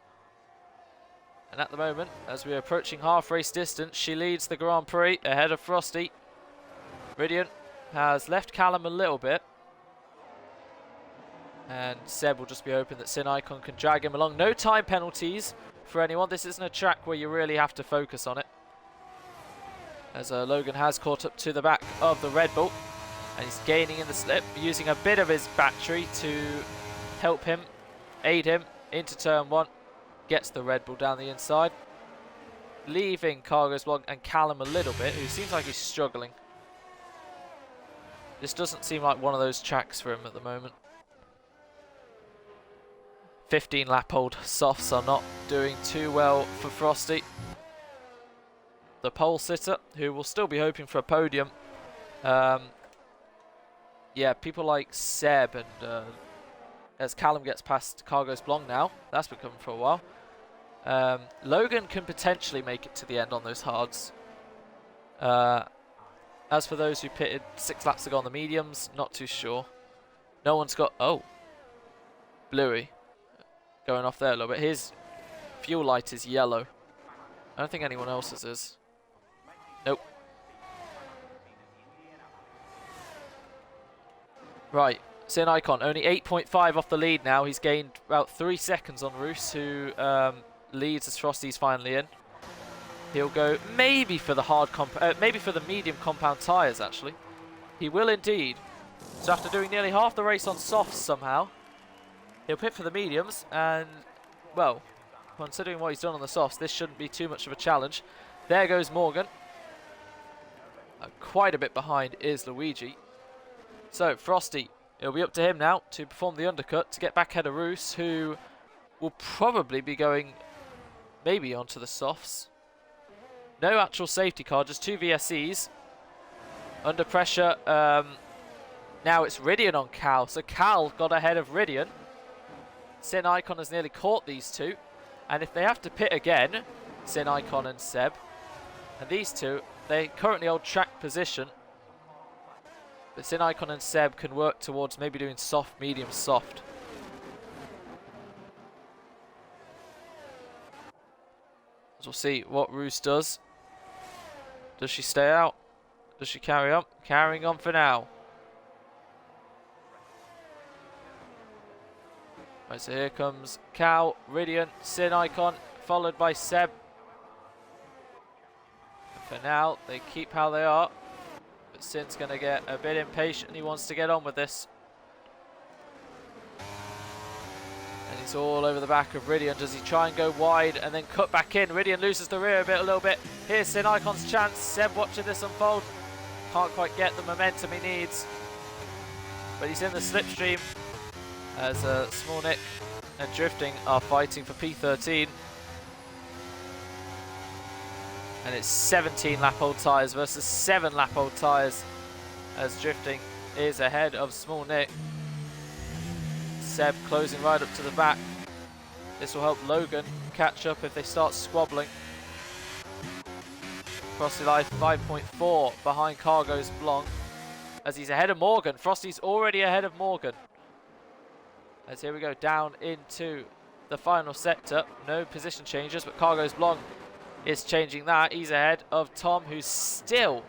And at the moment, as we're approaching half race distance, she leads the Grand Prix ahead of Frosty. Ridian has left Callum a little bit. And Seb will just be hoping that Sin Icon can drag him along. No time penalties for anyone. This isn't a track where you really have to focus on it. As Logan has caught up to the back of the Red Bull. And he's gaining in the slip, using a bit of his battery to help him, aid him into turn one. Gets the Red Bull down the inside. Leaving Cargos Blanc and Callum a little bit, who seems like he's struggling. This doesn't seem like one of those tracks for him at the moment. 15 lap old softs are not doing too well for Frosty. The pole sitter, who will still be hoping for a podium. Yeah, people like Seb and as Callum gets past Cargos Blanc now, that's been coming for a while. Logan can potentially make it to the end on those hards. As for those who pitted 6 laps ago on the mediums, not too sure. No one's got, oh, Bluey. Going off there a little bit. His fuel light is yellow. I don't think anyone else's is. Nope. Right. Sin Icon, only 8.5 off the lead now. He's gained about 3 seconds on Roos, who leads as Frosty's finally in. He'll go maybe for the maybe for the medium compound tyres, actually. He will indeed. So after doing nearly half the race on softs somehow, he'll pit for the mediums, and, well, considering what he's done on the softs, this shouldn't be too much of a challenge. There goes Morgan. Quite a bit behind is Luigi. So, Frosty, it'll be up to him now to perform the undercut to get back ahead of Roos, who will probably be going maybe onto the softs. No actual safety car, just 2 VSCs. Under pressure, now it's Ridian on Cal, so Cal got ahead of Ridian. Sin Icon has nearly caught these two, and if they have to pit again, Sin Icon and Seb, and these two, they currently hold track position, but Sin Icon and Seb can work towards maybe doing soft, medium, soft. As we'll see what Roos does. Does she stay out? Does she carry on? Carrying on for now. Right, so here comes Cal, Ridian, Sin Icon, followed by Seb. And for now, they keep how they are. But Sin's going to get a bit impatient. He wants to get on with this. And he's all over the back of Ridian. Does he try and go wide and then cut back in? Ridian loses the rear a little bit. Here's Sin Icon's chance. Seb watching this unfold. Can't quite get the momentum he needs. But he's in the slipstream as Small Nick and Drifting are fighting for P13. And it's 17 lap-old tyres versus 7 lap-old tyres as Drifting is ahead of Small Nick. Seb closing right up to the back. This will help Logan catch up if they start squabbling. Frosty Life 5.4 behind Cargo's Blanc as he's ahead of Morgan. Frosty's already ahead of Morgan. As here we go down into the final sector. No position changes, but Cargo's Blanc is changing that. He's ahead of Tom, who's still,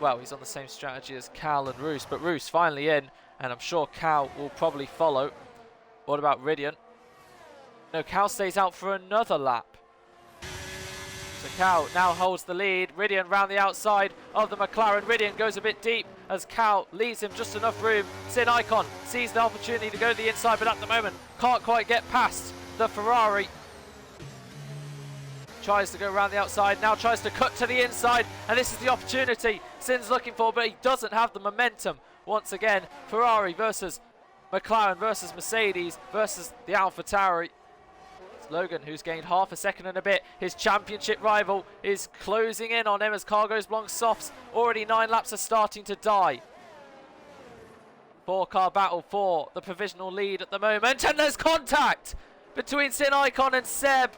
well, he's on the same strategy as Cal and Roos, but Roos finally in, and I'm sure Cal will probably follow. What about Ridian? No, Cal stays out for another lap. So Cal now holds the lead. Ridian round the outside of the McLaren. Ridian goes a bit deep as Cal leaves him just enough room. Sin Icon sees the opportunity to go to the inside, but at the moment can't quite get past the Ferrari. Tries to go around the outside, now tries to cut to the inside, and this is the opportunity Sin's looking for, but he doesn't have the momentum. Once again, Ferrari versus McLaren versus Mercedes versus the AlphaTauri. It's Logan who's gained half a second and a bit. His championship rival is closing in on him as Cargo's Blanc softs. Already 9 laps are starting to die. 4-car battle for the provisional lead at the moment, and there's contact between Sin Icon and Seb.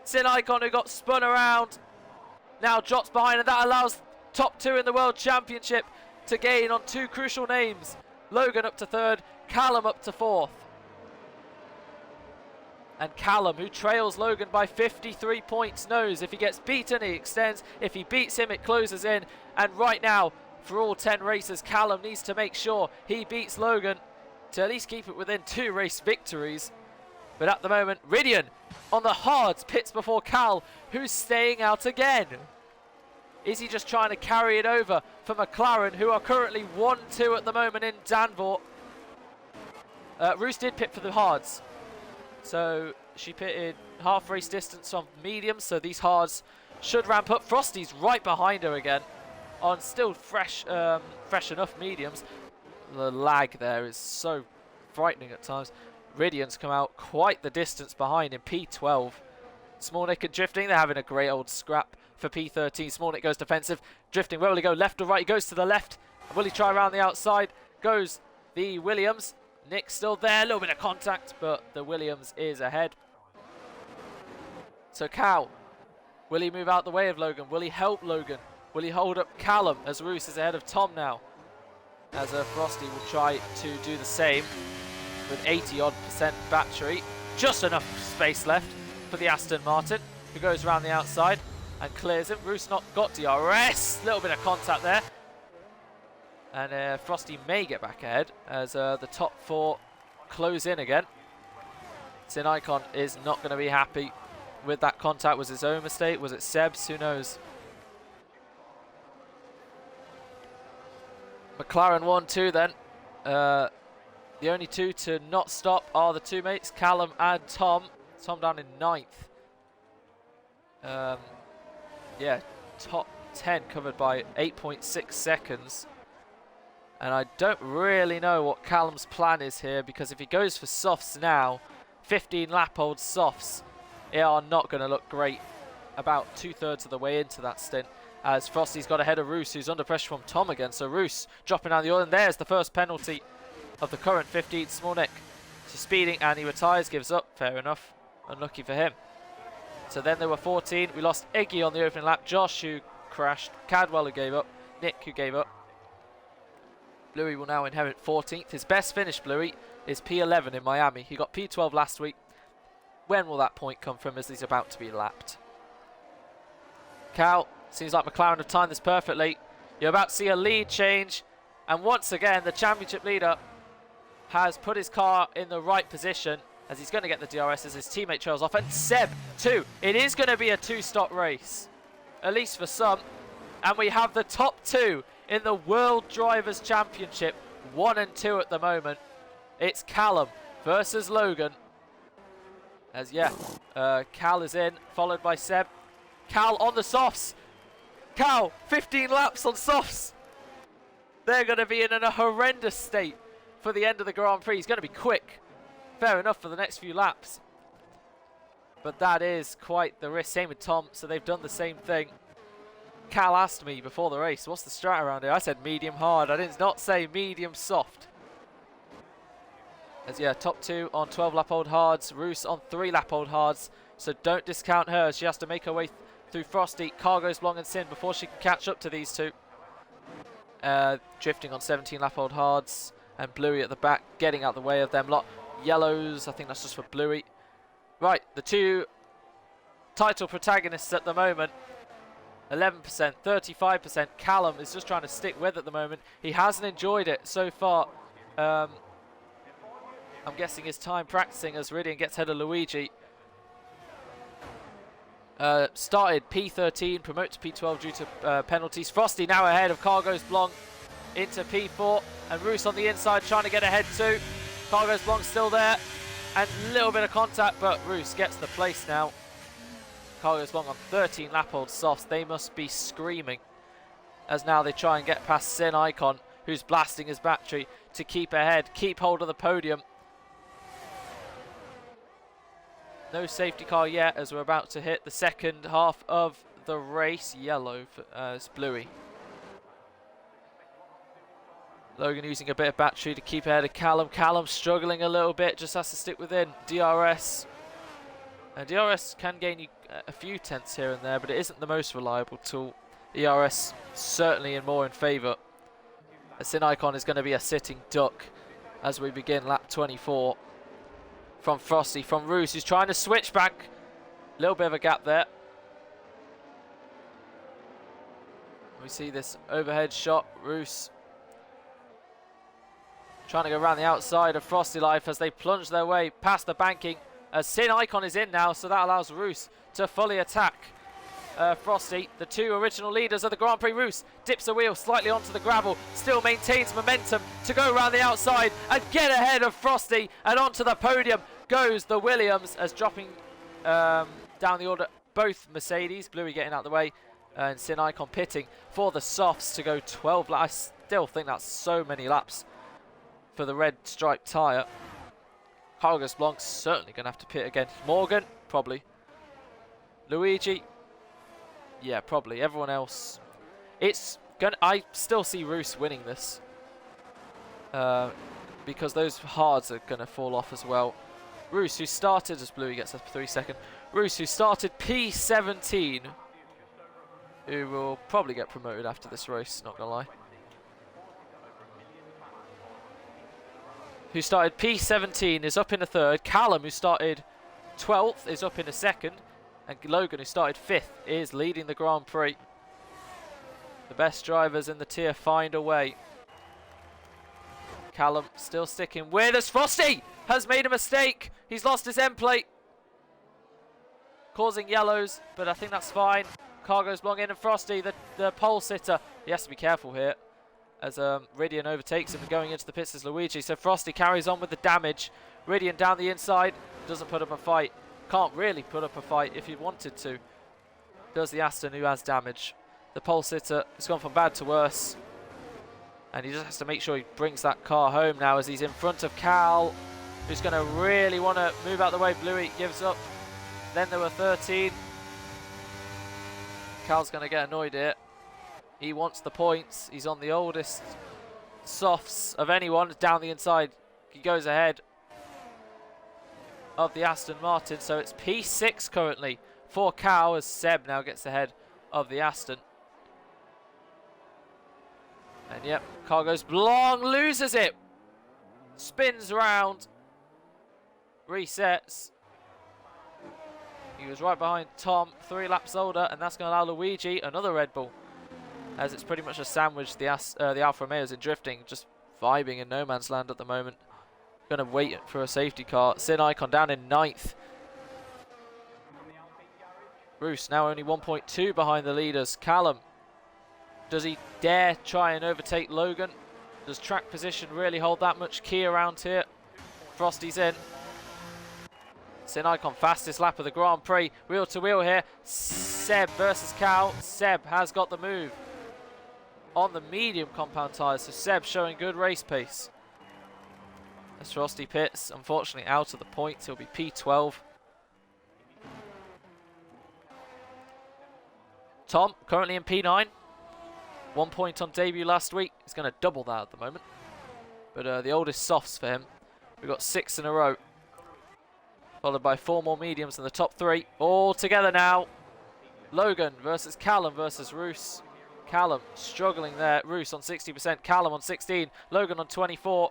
Sin Icon, who got spun around, now drops behind, and that allows top 2 in the World Championship to gain on 2 crucial names. Logan up to 3rd, Callum up to 4th. And Callum, who trails Logan by 53 points, knows if he gets beaten, he extends. If he beats him, it closes in. And right now, for all 10 races, Callum needs to make sure he beats Logan to at least keep it within 2 race victories. But at the moment, Ridian on the hards pits before Cal, who's staying out again. Is he just trying to carry it over for McLaren, who are currently 1-2 at the moment in Danvort? Roos did pit for the hards. So she pitted half race distance on mediums, so these hards should ramp up. Frosty's right behind her again on still fresh enough mediums. The lag there is so frightening at times. Ridian's come out quite the distance behind in P12. Small Nick and Drifting, they're having a great old scrap for P13. Small Nick goes defensive. Drifting, where will he go? Left or right? He goes to the left. Will he try around the outside? Goes the Williams. Nick's still there. A little bit of contact, but the Williams is ahead. So Cal, will he move out the way of Logan? Will he help Logan? Will he hold up Callum as Roos is ahead of Tom now? As Frosty will try to do the same with 80-odd% battery. Just enough space left for the Aston Martin, who goes around the outside and clears him. Roos not got DRS. Little bit of contact there. And Frosty may get back ahead as the top 4 close in again. Sin Icon is not going to be happy with that contact. Was his own mistake? Was it Seb's? Who knows? McLaren 1-2 then. The only 2 to not stop are the 2 mates, Callum and Tom. Tom down in 9th. Yeah, top 10 covered by 8.6 seconds. And I don't really know what Callum's plan is here, because if he goes for softs now, 15 lap-old softs, they are not going to look great about 2/3 of the way into that stint, as Frosty's got ahead of Roos, who's under pressure from Tom again. So Roos dropping down the oil, and there's the first penalty of the current 15. Small Nick, she's speeding and he retires, gives up. Fair enough, unlucky for him. So then there were 14. We lost Iggy on the opening lap, Josh who crashed, Cadwell who gave up, Nick who gave up. Bluey will now inherit 14th. His best finish, Bluey, is P11 in Miami. He got P12 last week. When will that point come from, as he's about to be lapped? Cal, seems like McLaren have timed this perfectly. You're about to see a lead change, and once again the championship leader has put his car in the right position, as he's going to get the DRS as his teammate trails off. And Seb too. It is going to be a 2-stop race, at least for some. And we have the top two in the World Drivers' Championship, 1 and 2 at the moment. It's Callum versus Logan. As Cal is in, followed by Seb. Cal on the softs. Cal, 15 laps on softs. They're going to be in a horrendous state for the end of the Grand Prix. He's going to be quick. Fair enough for the next few laps. But that is quite the risk. Same with Tom, so they've done the same thing. Cal asked me before the race, what's the strat around here? I said medium hard. I did not say medium soft. As top two on 12-lap-old hards. Roos on 3-lap-old hards. So don't discount her. She has to make her way through Frosty, Cargo's Blong and Sin before she can catch up to these two. Drifting on 17-lap-old hards. And Bluey at the back, getting out the way of them lot. Yellows, I think that's just for Bluey. Right, the two title protagonists at the moment. 11%, 35%. Callum is just trying to stick with at the moment. He hasn't enjoyed it so far. I'm guessing his time practicing as Ridian gets ahead of Luigi. Started P13, promote to P12 due to penalties. Frosty now ahead of Cargo's Blong into P4. And Roos on the inside trying to get ahead too. Cargo's Blong still there. And a little bit of contact, but Roos gets the place now. Cargo's Blong on 13 lap-old softs. They must be screaming as now they try and get past Sin Icon, who's blasting his battery to keep ahead, keep hold of the podium. No safety car yet as we're about to hit the second half of the race. Yellow for Bluey. Logan using a bit of battery to keep ahead of Callum. Callum struggling a little bit, just has to stick within. DRS. And DRS can gain you a few tenths here and there, but it isn't the most reliable tool. ERS certainly more in favour. A Sin Icon is going to be a sitting duck as we begin lap 24. From Frosty, from Roos, who's trying to switch back. A little bit of a gap there. We see this overhead shot. Roos trying to go around the outside of Frosty Life as they plunge their way past the banking. As Sin Icon is in now, so that allows Roos to fully attack Frosty. The two original leaders of the Grand Prix. Roos dips a wheel slightly onto the gravel, still maintains momentum to go around the outside and get ahead of Frosty, and onto the podium goes the Williams as dropping down the order. Both Mercedes, Bluey getting out of the way, and Sin Icon pitting for the softs to go 12 laps. I still think that's so many laps for the red striped tyre. Cargo's Blanc's certainly going to have to pit again. Morgan, probably. Luigi, yeah, probably. Everyone else, it's gonna. I still see Roos winning this because those hards are going to fall off as well. Roos, who started as Bluey gets a 3-second. Roos, who started P17, who will probably get promoted after this race. Not gonna lie. Who started P17 is up in a third. Callum, who started 12th, is up in a second. And Logan, who started 5th, is leading the Grand Prix. The best drivers in the tier find a way. Callum still sticking with us. Frosty has made a mistake. He's lost his end plate, causing yellows, but I think that's fine. Cargo's Blong in, and Frosty, the pole sitter. He has to be careful here as Ridian overtakes him and going into the pits is Luigi. So Frosty carries on with the damage. Ridian down the inside, doesn't put up a fight. Can't really put up a fight if he wanted to. Does the Aston, who has damage. The pole sitter has gone from bad to worse. And he just has to make sure he brings that car home now as he's in front of Cal, who's going to really want to move out the way. Bluey gives up. Then there were 13. Cal's going to get annoyed here. He wants the points. He's on the oldest softs of anyone down the inside. He goes ahead of the Aston Martin. So it's P6 currently for Cal as Seb now gets ahead of the Aston. And yep, Cargo's Blong loses it. Spins round. Resets. He was right behind Tom, 3 laps older, and that's going to allow Luigi another Red Bull. As it's pretty much a sandwich, the Alfa Romeos in drifting, just vibing in no man's land at the moment. Going to wait for a safety car. Sin Icon down in 9th. Roos now only 1.2 behind the leaders. Callum Does he dare try and overtake Logan? Does track position really hold that much key around here? Frosty's in. Sin Icon, fastest lap of the Grand Prix. Wheel to wheel here. Seb versus Cal. Seb has got the move on the medium compound tyres, so Seb showing good race pace. As Frosty pits, unfortunately out of the points, he'll be P12. Tom, currently in P9. 1 point on debut last week. He's going to double that at the moment. But the oldest softs for him. We've got 6 in a row. Followed by 4 more mediums in the top 3. All together now. Logan versus Callum versus Roos. Callum struggling there. Roos on 60%. Callum on 16. Logan on 24.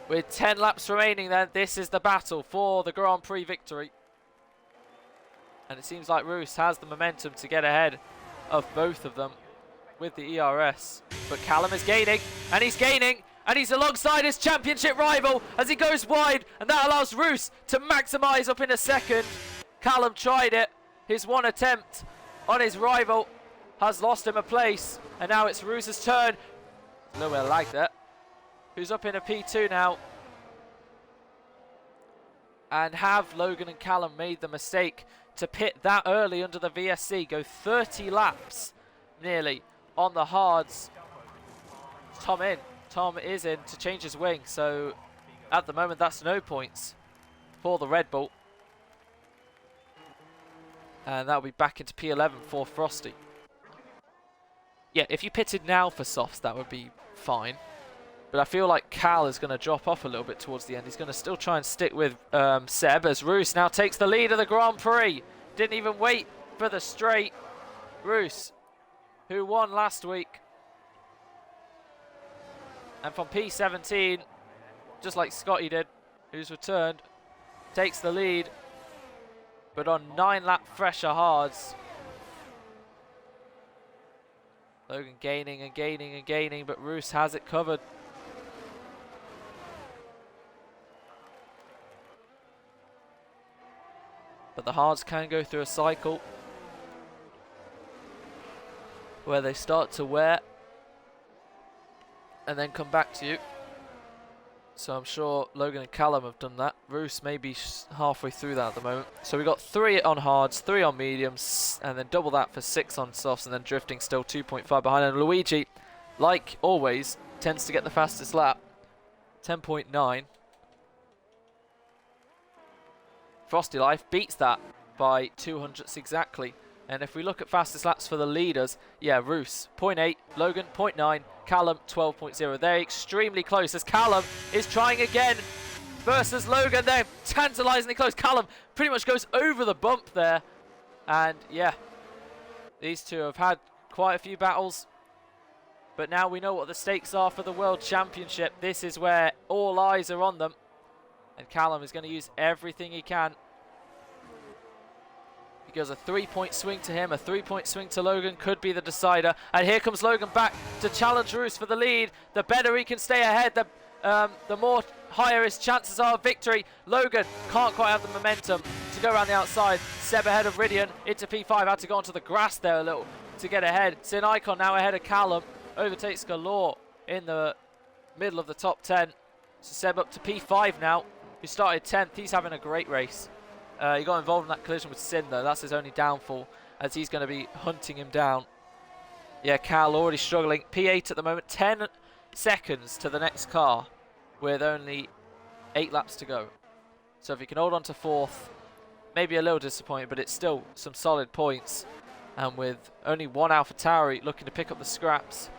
With 10 laps remaining then, this is the battle for the Grand Prix victory. And it seems like Roos has the momentum to get ahead of both of them with the ERS. But Callum is gaining, and he's alongside his championship rival as he goes wide, and that allows Roos to maximise up in a second. Callum tried it. His one attempt on his rival has lost him a place, and now it's Roos's turn. A little bit of lag there. Who's up in a P2 now? And have Logan and Callum made the mistake to pit that early under the VSC, go 30 laps nearly on the hards? Tom in. Tom is in to change his wing, so at the moment that's no points for the Red Bull. And that'll be back into P11 for Frosty. Yeah, if you pitted now for softs, that would be fine. But I feel like Cal is going to drop off a little bit towards the end. He's going to still try and stick with Seb as Roos now takes the lead of the Grand Prix. Didn't even wait for the straight. Roos, who won last week. And from P17, just like Scotty did, who's returned, takes the lead. But on 9-lap fresher hards. Logan gaining and gaining and gaining, but Roos has it covered. But the hards can go through a cycle where they start to wear and then come back to you. So I'm sure Logan and Callum have done that. Roos may be halfway through that at the moment. So we got 3 on hards, 3 on mediums, and then double that for 6 on softs, and then drifting still 2.5 behind. And Luigi, like always, tends to get the fastest lap, 10.9. Frosty Life beats that by 200ths exactly. And if we look at fastest laps for the leaders, yeah, Roos, 0.8, Logan, 0.9, Callum, 12.0. They're extremely close as Callum is trying again versus Logan. They're tantalisingly close. Callum pretty much goes over the bump there. And yeah, these two have had quite a few battles. But now we know what the stakes are for the World Championship. This is where all eyes are on them. And Callum is going to use everything he can. Because a 3-point swing to him, a 3-point swing to Logan could be the decider. And here comes Logan back to challenge Roos for the lead. The better he can stay ahead, the more higher his chances are of victory. Logan can't quite have the momentum to go around the outside. Seb ahead of Ridian into P5. Had to go onto the grass there a little to get ahead. Sin Icon now ahead of Callum. Overtakes Galore in the middle of the top 10. So Seb up to P5 now, who started 10th. He's having a great race. He got involved in that collision with Sin though. That's his only downfall, as he's going to be hunting him down. Yeah, Cal already struggling. P8 at the moment. 10 seconds to the next car with only 8 laps to go. So if he can hold on to 4th, maybe a little disappointed, but it's still some solid points. And with only one AlphaTauri looking to pick up the scraps,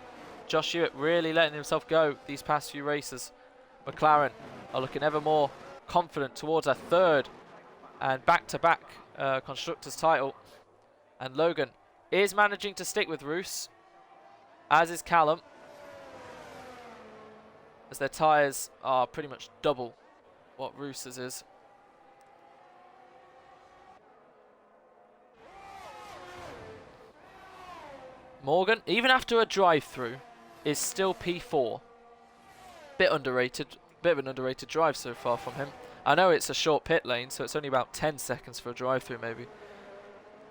Josh Hewitt really letting himself go these past few races. McLaren are looking ever more confident towards a 3rd and back-to-back Constructors title. And Logan is managing to stick with Roos, as is Callum, as their tyres are pretty much double what Roos's is. Morgan, even after a drive-through, is still P4. Bit underrated, bit of an underrated drive so far from him. I know it's a short pit lane, so it's only about 10 seconds for a drive-through maybe.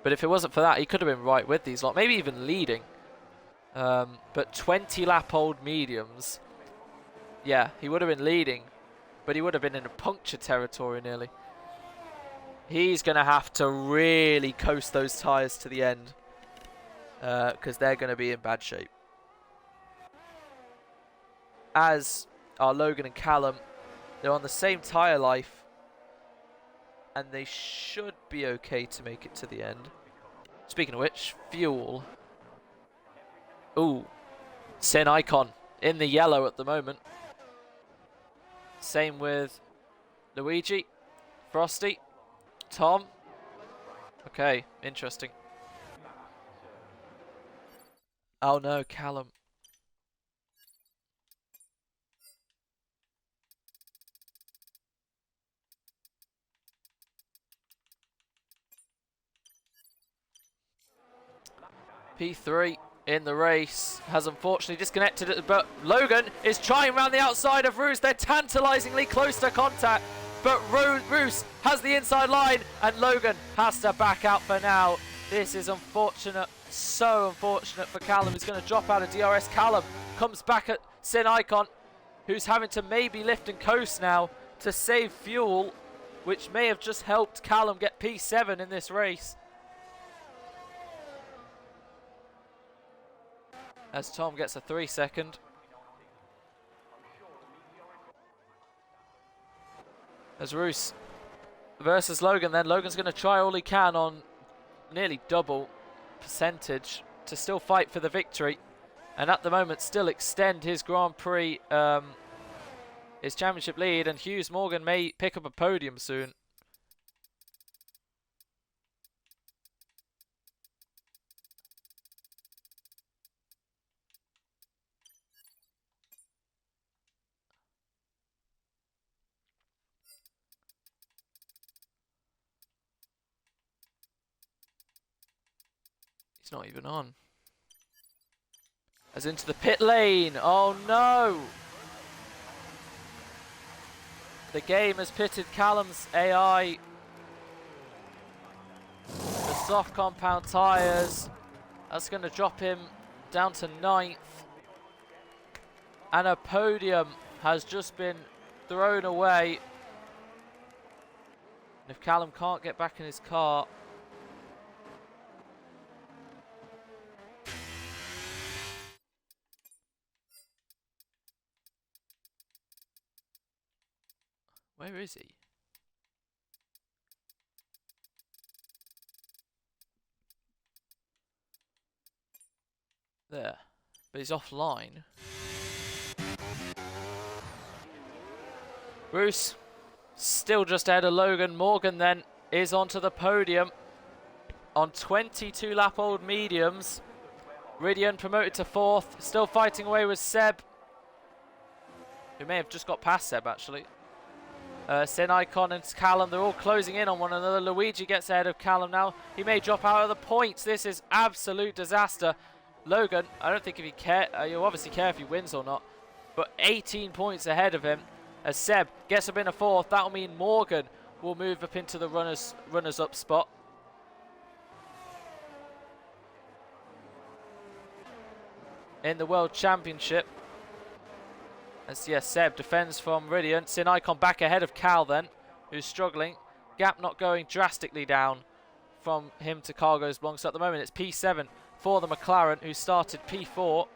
But if it wasn't for that, he could have been right with these lot, maybe even leading. But 20 lap old mediums, yeah, he would have been leading, but he would have been in a puncture territory nearly. He's going to have to really coast those tyres to the end because they're going to be in bad shape. As are Logan and Callum, they're on the same tyre life and they should be okay to make it to the end. Speaking of which, fuel. Ooh, Sin Icon in the yellow at the moment. Same with Luigi, Frosty, Tom. Okay, interesting. Oh no, Callum. P3 in the race has unfortunately disconnected it, but Logan is trying around the outside of Roos. They're tantalizingly close to contact, but Roos has the inside line and Logan has to back out for now. This is unfortunate, so unfortunate for Callum, who's going to drop out of DRS. Callum comes back at Sin Icon, who's having to maybe lift and coast now to save fuel, which may have just helped Callum get P7 in this race. As Tom gets a 3 second. As Roos versus Logan then. Logan's going to try all he can on nearly double percentage to still fight for the victory. And at the moment still extend his Grand Prix, his championship lead. And Hughes Morgan may pick up a podium soon. He's not even on. As into the pit lane. Oh no! The game has pitted Callum's AI. The soft compound tyres. That's going to drop him down to 9th. And a podium has just been thrown away. And if Callum can't get back in his car, where is he? There. But he's offline. Bruce still just ahead of Logan. Morgan then is onto the podium on 22 lap old mediums. Ridian promoted to 4th. Still fighting away with Seb, who may have just got past Seb actually. Sin Icon and Callum, they're all closing in on one another. Luigi gets ahead of Callum now. He may drop out of the points. This is absolute disaster. Logan, I don't think if he care, you'll obviously care if he wins or not, but 18 points ahead of him. As Seb gets up in a 4th, that'll mean Morgan will move up into the runners up spot. In the World Championship. As yes, Seb defends from Ridian. Sin Icon back ahead of Cal then, who's struggling. Gap not going drastically down from him to Cargo's Blanc. So at the moment it's P7 for the McLaren, who started P4.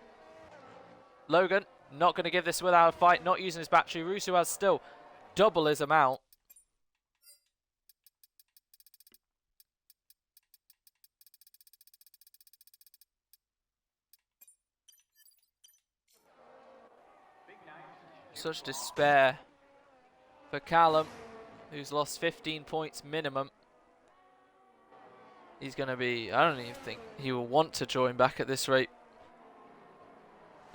Logan not going to give this without a fight, not using his battery. Russo has still double his amount. Such despair for Callum, who's lost 15 points minimum. He's going to be, I don't even think he will want to join back at this rate.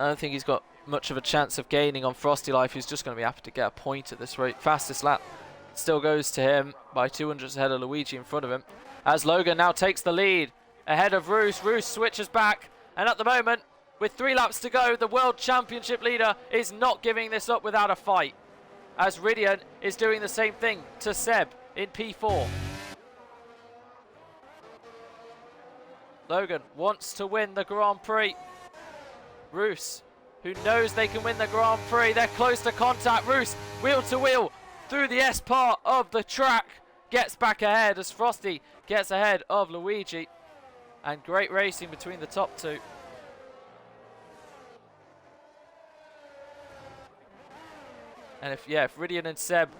I don't think he's got much of a chance of gaining on Frosty Life, who's just going to be happy to get a point at this rate. Fastest lap still goes to him by 200 ahead of Luigi in front of him. As Logan now takes the lead ahead of Roos. Roos switches back, and at the moment, with 3 laps to go, the World Championship leader is not giving this up without a fight, as Ridian is doing the same thing to Seb in P4. Logan wants to win the Grand Prix. Roos, who knows they can win the Grand Prix. They're close to contact. Roos, wheel to wheel through the S part of the track. Gets back ahead as Frosty gets ahead of Luigi. And great racing between the top two. And if Ridian and Seb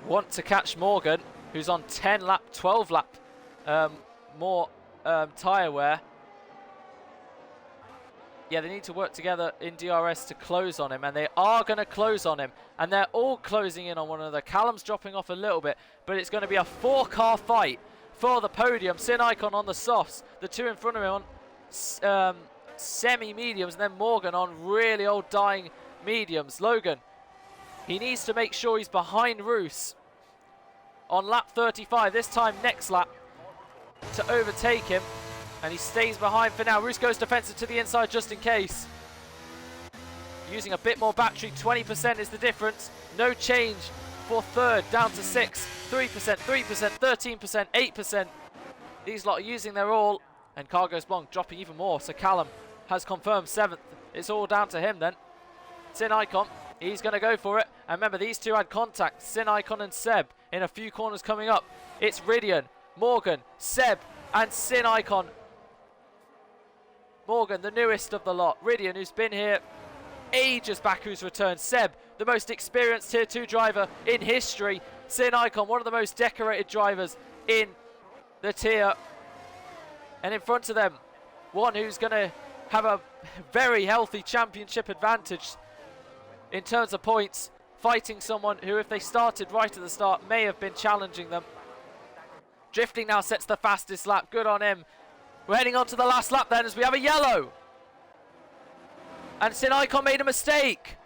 want to catch Morgan, who's on 12 lap more tyre wear. Yeah, they need to work together in DRS to close on him, and they are going to close on him, and they're all closing in on one another. Callum's dropping off a little bit, but it's going to be a 4-car fight for the podium. Sin Icon on the softs, the two in front of him on semi-mediums, and then Morgan on really old dying mediums. Logan, he needs to make sure he's behind Roos on lap 35, this time next lap, to overtake him. And he stays behind for now. Roos goes defensive to the inside just in case. Using a bit more battery, 20% is the difference. No change for third, down to 6, 3%, 3%, 13%, 8%. These lot are using their all. And Cargo's Blanc dropping even more. So Callum has confirmed 7th. It's all down to him then. Sin Icon, he's going to go for it. And remember, these two had contact, Sin Icon and Seb, in a few corners coming up. It's Ridian, Morgan, Seb, and Sin Icon. Morgan, the newest of the lot. Ridian, who's been here ages back, who's returned. Seb, the most experienced Tier 2 driver in history. Sin Icon, one of the most decorated drivers in the tier. And in front of them, one who's going to have a very healthy championship advantage in terms of points, fighting someone who, if they started right at the start, may have been challenging them. Drifting now sets the fastest lap. Good on him. We're heading on to the last lap then as we have a yellow. And Sin Icon made a mistake.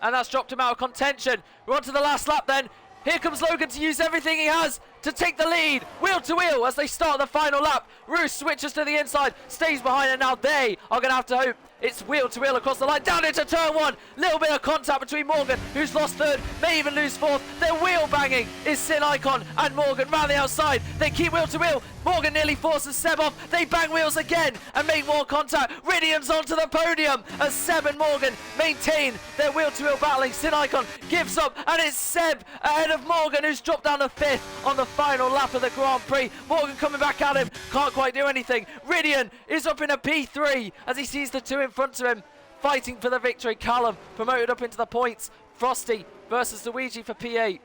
And that's dropped him out of contention. We're on to the last lap then. Here comes Logan to use everything he has to take the lead. Wheel to wheel as they start the final lap. Roos switches to the inside, stays behind, and now they are going to have to hope it's wheel to wheel across the line. Down into turn 1. Little bit of contact between Morgan, who's lost third, may even lose fourth. They're wheel banging is Sin Icon and Morgan round the outside. They keep wheel to wheel. Morgan nearly forces Seb off. They bang wheels again and make more contact. Ridian's onto the podium as Seb and Morgan maintain their wheel to wheel battling. Sin Icon gives up, and it's Seb ahead of Morgan, who's dropped down to 5th on the final lap of the Grand Prix. Morgan coming back at him, can't quite do anything. Ridian is up in a P3 as he sees the two in front of him fighting for the victory. Callum promoted up into the points. Frosty versus Luigi for P8.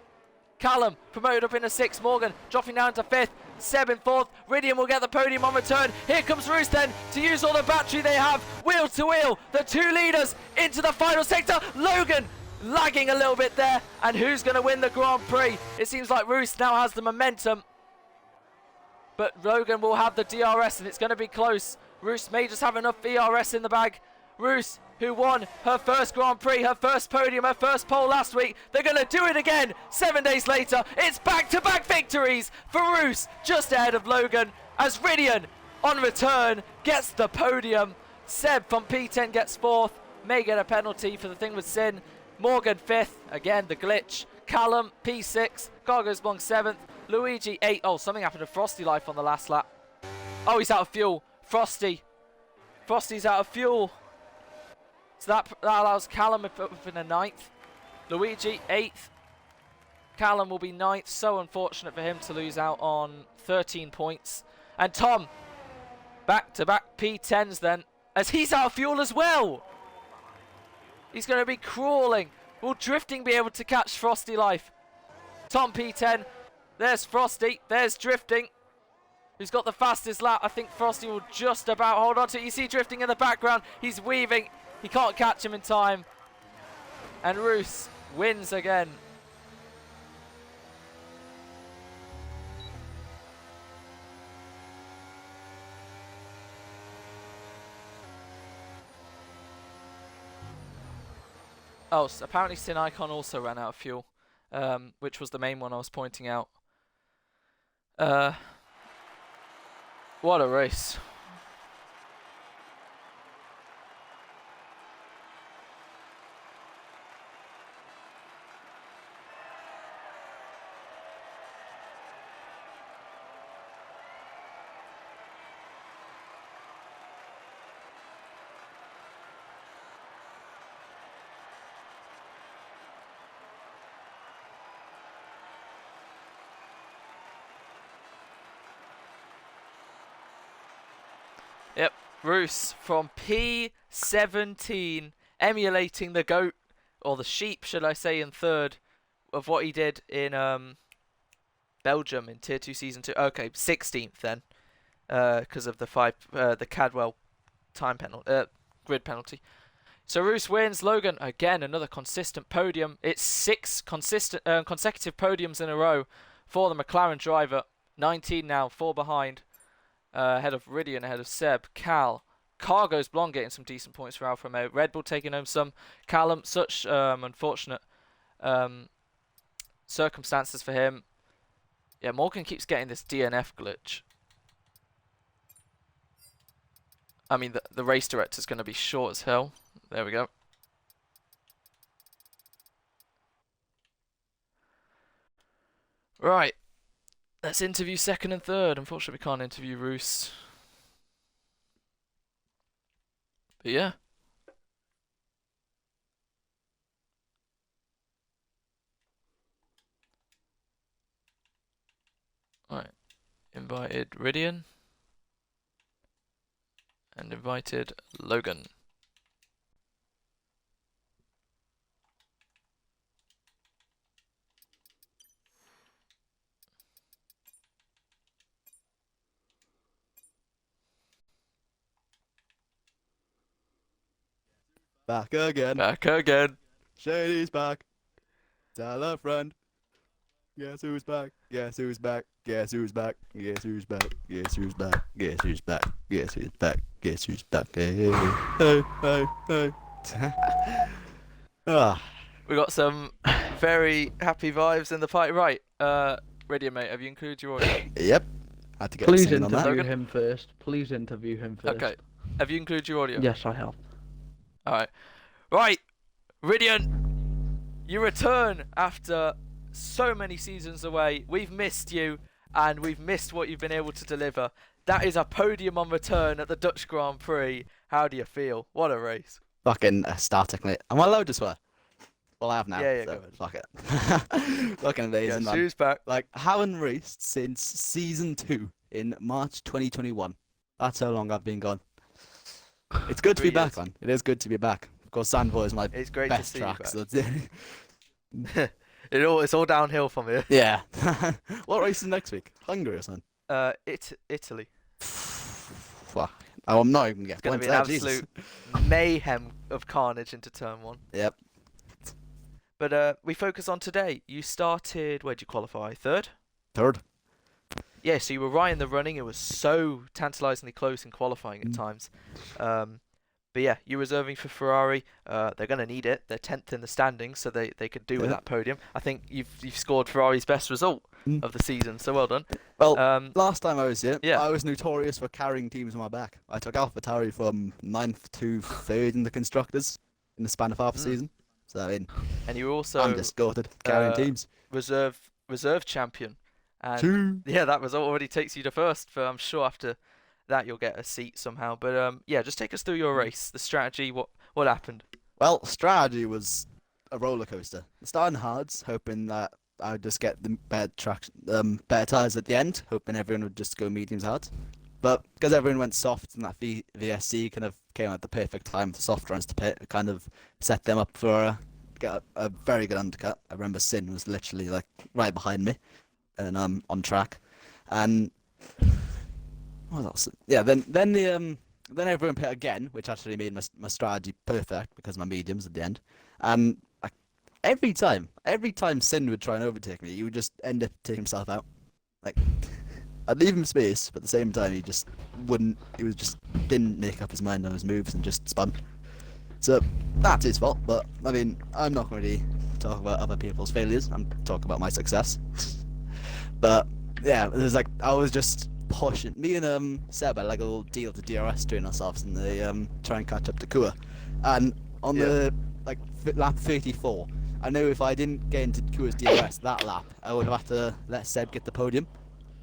Callum promoted up into 6th. Morgan dropping down to 5th. Seb in 4th. Ridian will get the podium on return. Here comes Roos then to use all the battery they have. Wheel to wheel, the two leaders into the final sector. Logan lagging a little bit there. And who's going to win the Grand Prix? It seems like Roos now has the momentum. But Logan will have the DRS and it's going to be close. Roos may just have enough ERS in the bag. Roos, who won her first Grand Prix, her first podium, her first pole last week. They're going to do it again 7 days later. It's back-to-back victories for Roos, just ahead of Logan, as Ridian, on return, gets the podium. Seb from P10 gets 4th, may get a penalty for the thing with Sin. Morgan 5th, again the glitch. Callum P6, Gargo's Blanc 7th, Luigi 8th. Oh, something happened to Frosty Life on the last lap. Oh, he's out of fuel. Frosty's out of fuel. So that allows Callum up in a 9th. Luigi 8th. Callum will be 9th. So unfortunate for him to lose out on 13 points. And Tom, back-to-back P10s then, as he's out of fuel as well. He's going to be crawling. Will Drifting be able to catch Frosty Life? Tom P10. There's Frosty. There's Drifting, who's got the fastest lap. I think Frosty will just about hold on to it. You see Drifting in the background. He's weaving. He can't catch him in time. And Roos wins again. Oh, so apparently Sin Icon also ran out of fuel, which was the main one I was pointing out. What a race. Yep, Roos from P17, emulating the goat, or the sheep, should I say, in third of what he did in Belgium in Tier 2 Season 2. Okay, 16th then, because of the Cadwell grid penalty. So Roos wins. Logan, again, another consistent podium. It's 6 consecutive podiums in a row for the McLaren driver. 19 now, 4 behind. Ahead of Ridian, ahead of Seb, Cal. Cargo's Blonde getting some decent points for Alfa Romeo. Red Bull taking home some. Callum, such unfortunate circumstances for him. Yeah, Morgan keeps getting this DNF glitch. I mean, the race director's going to be short as hell. There we go. Right. Let's interview second and third. Unfortunately, we can't interview Roos. But yeah. Alright. Invited Ridian. And invited Logan. Back again. Back again. Shady's back. Tell a friend. Guess who's back? Guess who's back? Guess who's back? Guess who's back? Guess who's back? Guess who's back? Guess who's back? Guess who's back? Hey, hey, hey, hey. Ah. We got some very happy vibes in the party. Right, Ridian, mate, have you included your audio? Yep. Had to get Please singing on that. interview him first. Please interview him first. Okay. Have you included your audio? Yes, I have. Alright. Right, Ridian, you return after so many seasons away. We've missed you, and we've missed what you've been able to deliver. That is a podium on return at the Dutch Grand Prix. How do you feel? What a race. Fucking ecstatic, mate. Am I allowed to swear? Well, I have now. Yeah, so go ahead. fuck it. Fucking amazing, man. Who's back? Like, haven't raced since season 2 in March 2021. That's how long I've been gone. It's good to be 3 back, years. man. It is good to be back. Of course, Sandvoort is my It's great to best see track. you So back. It's all downhill from here. yeah. What race is next week? Hungary or something? Italy. Fuck. Oh, I'm not even getting It's going to points be an there, Jesus. absolute mayhem of carnage into turn 1. Yep. But we focus on today. You started, where'd you qualify? Third? Third. Yeah, so you were right in the running. It was so tantalisingly close in qualifying at times. But yeah, you're reserving for Ferrari. They're going to need it. They're 10th in the standings, so they could do with Yeah. that podium. I think you've scored Ferrari's best result of the season, so well done. Well, Last last time I was here, yeah. I was notorious for carrying teams on my back. I took AlphaTauri from 9th to 3rd in the constructors in the span of half a season. So I mean, and you were also I'm just goated carrying teams. reserve champion. And Two. yeah, that result already takes you to first. For I'm sure after that you'll get a seat somehow. But yeah, just take us through your race, the strategy, what happened. Well, strategy was a roller coaster. Starting hards, hoping that I would just get the better better tires at the end, hoping everyone would just go mediums hard. But because everyone went soft and that VSC kind of came at the perfect time for soft runs to pit, it kind of set them up for get a very good undercut. I remember Sin was literally like right behind me, and on track, and what else? Yeah, then everyone pit again, which actually made my strategy perfect because my mediums at the end, and every time Sin would try and overtake me, he would just end up taking himself out. Like, I'd leave him space, but at the same time he just wouldn't. He was just didn't make up his mind on his moves and just spun. So that's his fault. But I mean, I'm not going to really talk about other people's failures. I'm talking about my success. But yeah, it was like I was just pushing. Me and Seb had like a little deal to DRS between ourselves, and they try and catch up to Kua. And on the like lap 34, I knew if I didn't get into Kua's DRS that lap, I would have had to let Seb get the podium.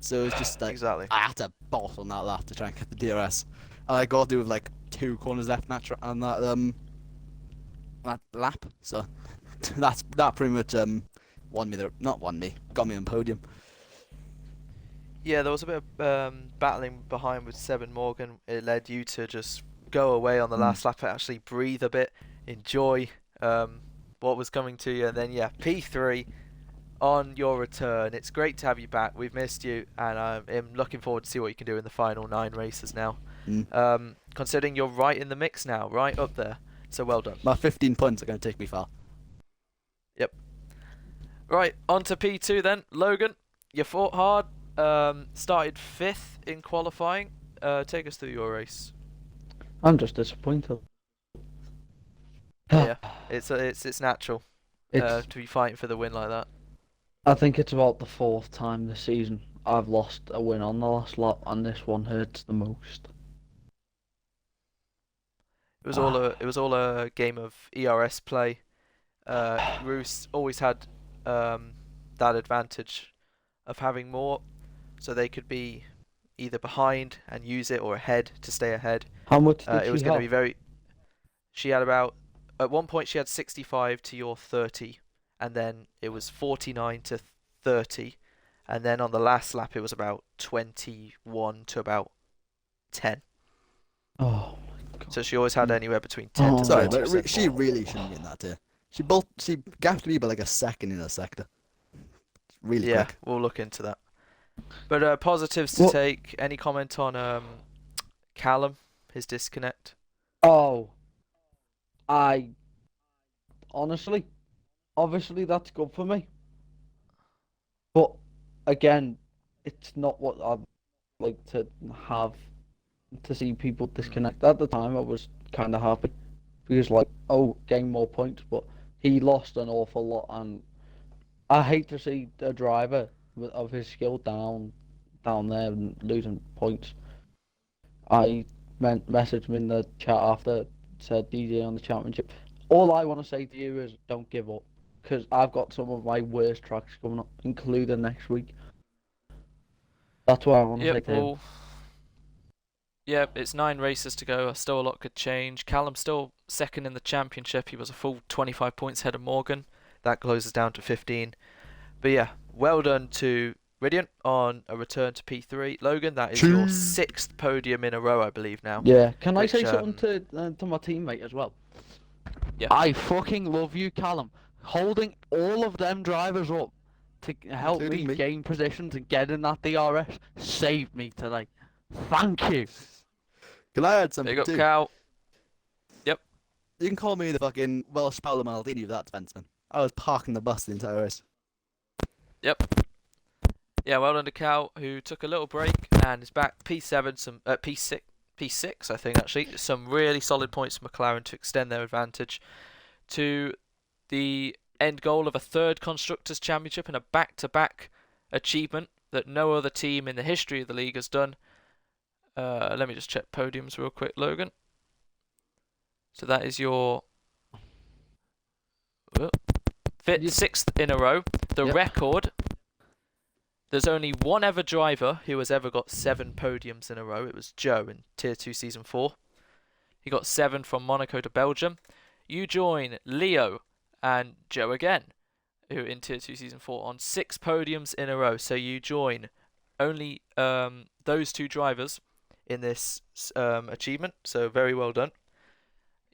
So it was just like Exactly. I had to boss on that lap to try and get the DRS. And I got to do with like 2 corners left on that lap. So that pretty much got me on podium. Yeah, there was a bit of battling behind with Seb and Morgan. It led you to just go away on the last lap and actually breathe a bit, enjoy what was coming to you, and then yeah, P3 on your return. It's great to have you back. We've missed you, and I'm looking forward to see what you can do in the final 9 races now. Considering you're right in the mix now, right up there. So well done. My 15 points are going to take me far. Yep. Right, on to P2 then. Logan, you fought hard. Started 5th in qualifying. Take us through your race. I'm just disappointed. Yeah, it's natural It's, to be fighting for the win like that. I think it's about the 4th time this season I've lost a win on the last lap, and this one hurts the most. It was all a game of ERS play. Roos always had that advantage of having more, so they could be either behind and use it or ahead to stay ahead. How much did It was she going to have? be very. She had about at one point she had 65 to your 30, and then it was 49 to 30, and then on the last lap it was about 21 to about 10. Oh my god. So she always had anywhere between 10 Oh, to Sorry, 30. but she really shouldn't be in that tier. She gapped me by like a second in her sector. Really Yeah, quick. we'll look into that. But positives to What- take. Any comment on Callum, his disconnect? Oh, I honestly, obviously that's good for me. But again, it's not what I'd like to have to see people disconnect. At the time, I was kind of happy because, like, oh, gain more points, but he lost an awful lot, and I hate to see a driver of his skill down there and losing points. I messaged him in the chat after, said DJ on the championship. All I want to say to you is don't give up, because I've got some of my worst tracks coming up, including next week. That's what I want to say Yep, to him. well, yeah, it's 9 races to go. Still a lot could change. Callum's still second in the championship. He was a full 25 points ahead of Morgan. That closes down to 15. But yeah, well done to Ridian on a return to P3. Logan, that is your 6th podium in a row, I believe now. Yeah, can I Which, say something to my teammate as well? Yeah. I fucking love you, Callum. Holding all of them drivers up to help me, Including me. gain positions and get in that DRS saved me today. Thank you. Can I add There something you go, too? Cal. You can call me the fucking Welsh Paolo Maldini of that defenseman. I was parking the bus the entire race. Yep. Yeah, well done to Cal, who took a little break and is back. P7, P6, I think actually. Some really solid points for McLaren to extend their advantage to the end goal of a 3rd Constructors' Championship and a back-to-back achievement that no other team in the history of the league has done. Let me just check podiums real quick, Logan. So that is your 6th in a row. The Yep. record, there's only one ever driver who has ever got 7 podiums in a row. It was Joe in Tier 2 Season 4. He got 7 from Monaco to Belgium. You join Leo and Joe again, who in Tier 2 Season 4 on 6 podiums in a row. So you join only those 2 drivers in this achievement. So very well done.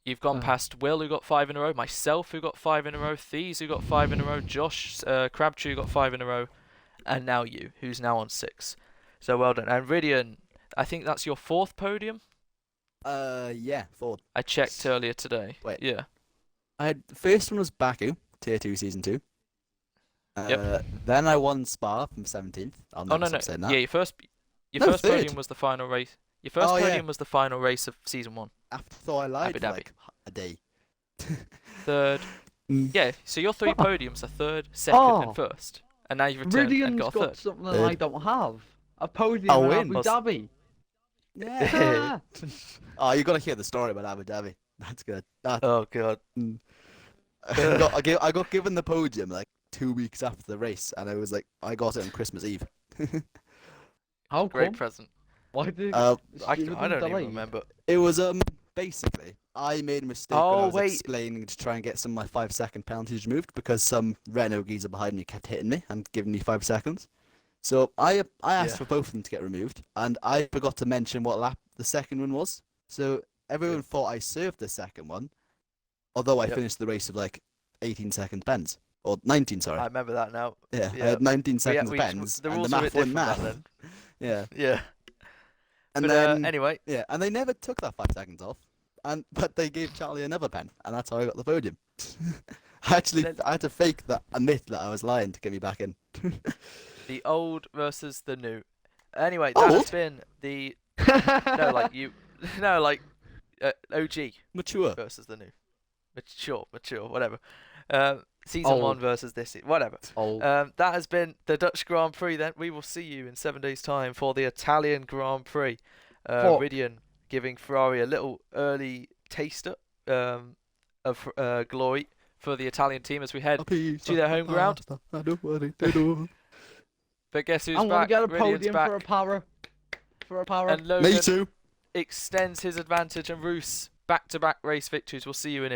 You've gone past Will, who got 5 in a row, myself, who got 5 in a row, Thies, who got 5 in a row, Josh Crabtree, who got 5 in a row, and now you, who's now on 6. So well done. And Ridian, I think that's your 4th podium? Yeah, 4. I checked earlier today. Wait. Yeah. The first one was Baku, Tier 2 Season 2. Yep. Then I won Spa from 17th. I'll Oh, never no, stop saying that. Yeah, your first No, podium 3rd. was the final race. Your first Oh, yeah. podium was the final race of Season 1. After thought I lied Abu for Dhabi. like a day. 3rd. Mm. Yeah, so your 3 podiums are 3rd, 2nd, and Oh. 1st. And now you've returned and Ridian's got a got 3rd. something that Third. I don't have. A podium I'll in win. Abu Dhabi. Yeah. Ah. Oh, you got to hear the story about Abu Dhabi. That's good. Oh, God. I got given the podium like 2 weeks after the race, and I got it on Christmas Eve. How Great come? present. Why did Uh, I give don't them even delay? remember. It was basically I made a mistake when I Oh, was wait. explaining to try and get some of my 5-second penalties removed because some Renault geezer behind me kept hitting me and giving me 5 seconds. So I asked Yeah. for both of them to get removed, and I forgot to mention what lap the second one was. So everyone thought I served the second one, although I Yep. finished the race with like 18 seconds bends. Or 19, sorry. I remember that now. Yeah, I Yeah. had 19 We- seconds we- bends, the and rules the are a math bit went different back math. then. Yeah. Yeah. And But then anyway, yeah, and they never took that 5 seconds off, but they gave Charlie another pen, and that's how I got the podium. Then- I had to fake that, admit that I was lying to get me back in. the old versus the new. Anyway, that has Old? been the no, like you, no, like OG Mature. versus the new, mature, whatever. Season Old. 1 versus this, whatever. Old. That has been the Dutch Grand Prix. Then we will see you in 7 days' time for the Italian Grand Prix. Fuck. Ridian giving Ferrari a little early taster of glory for the Italian team as we head to their home ground. I know what they do. But guess who's I'm gonna back? get a Ridian's podium back. for a power. For a power. And Logan Me too. extends his advantage, and Roos back-to-back race victories. We'll see you in it.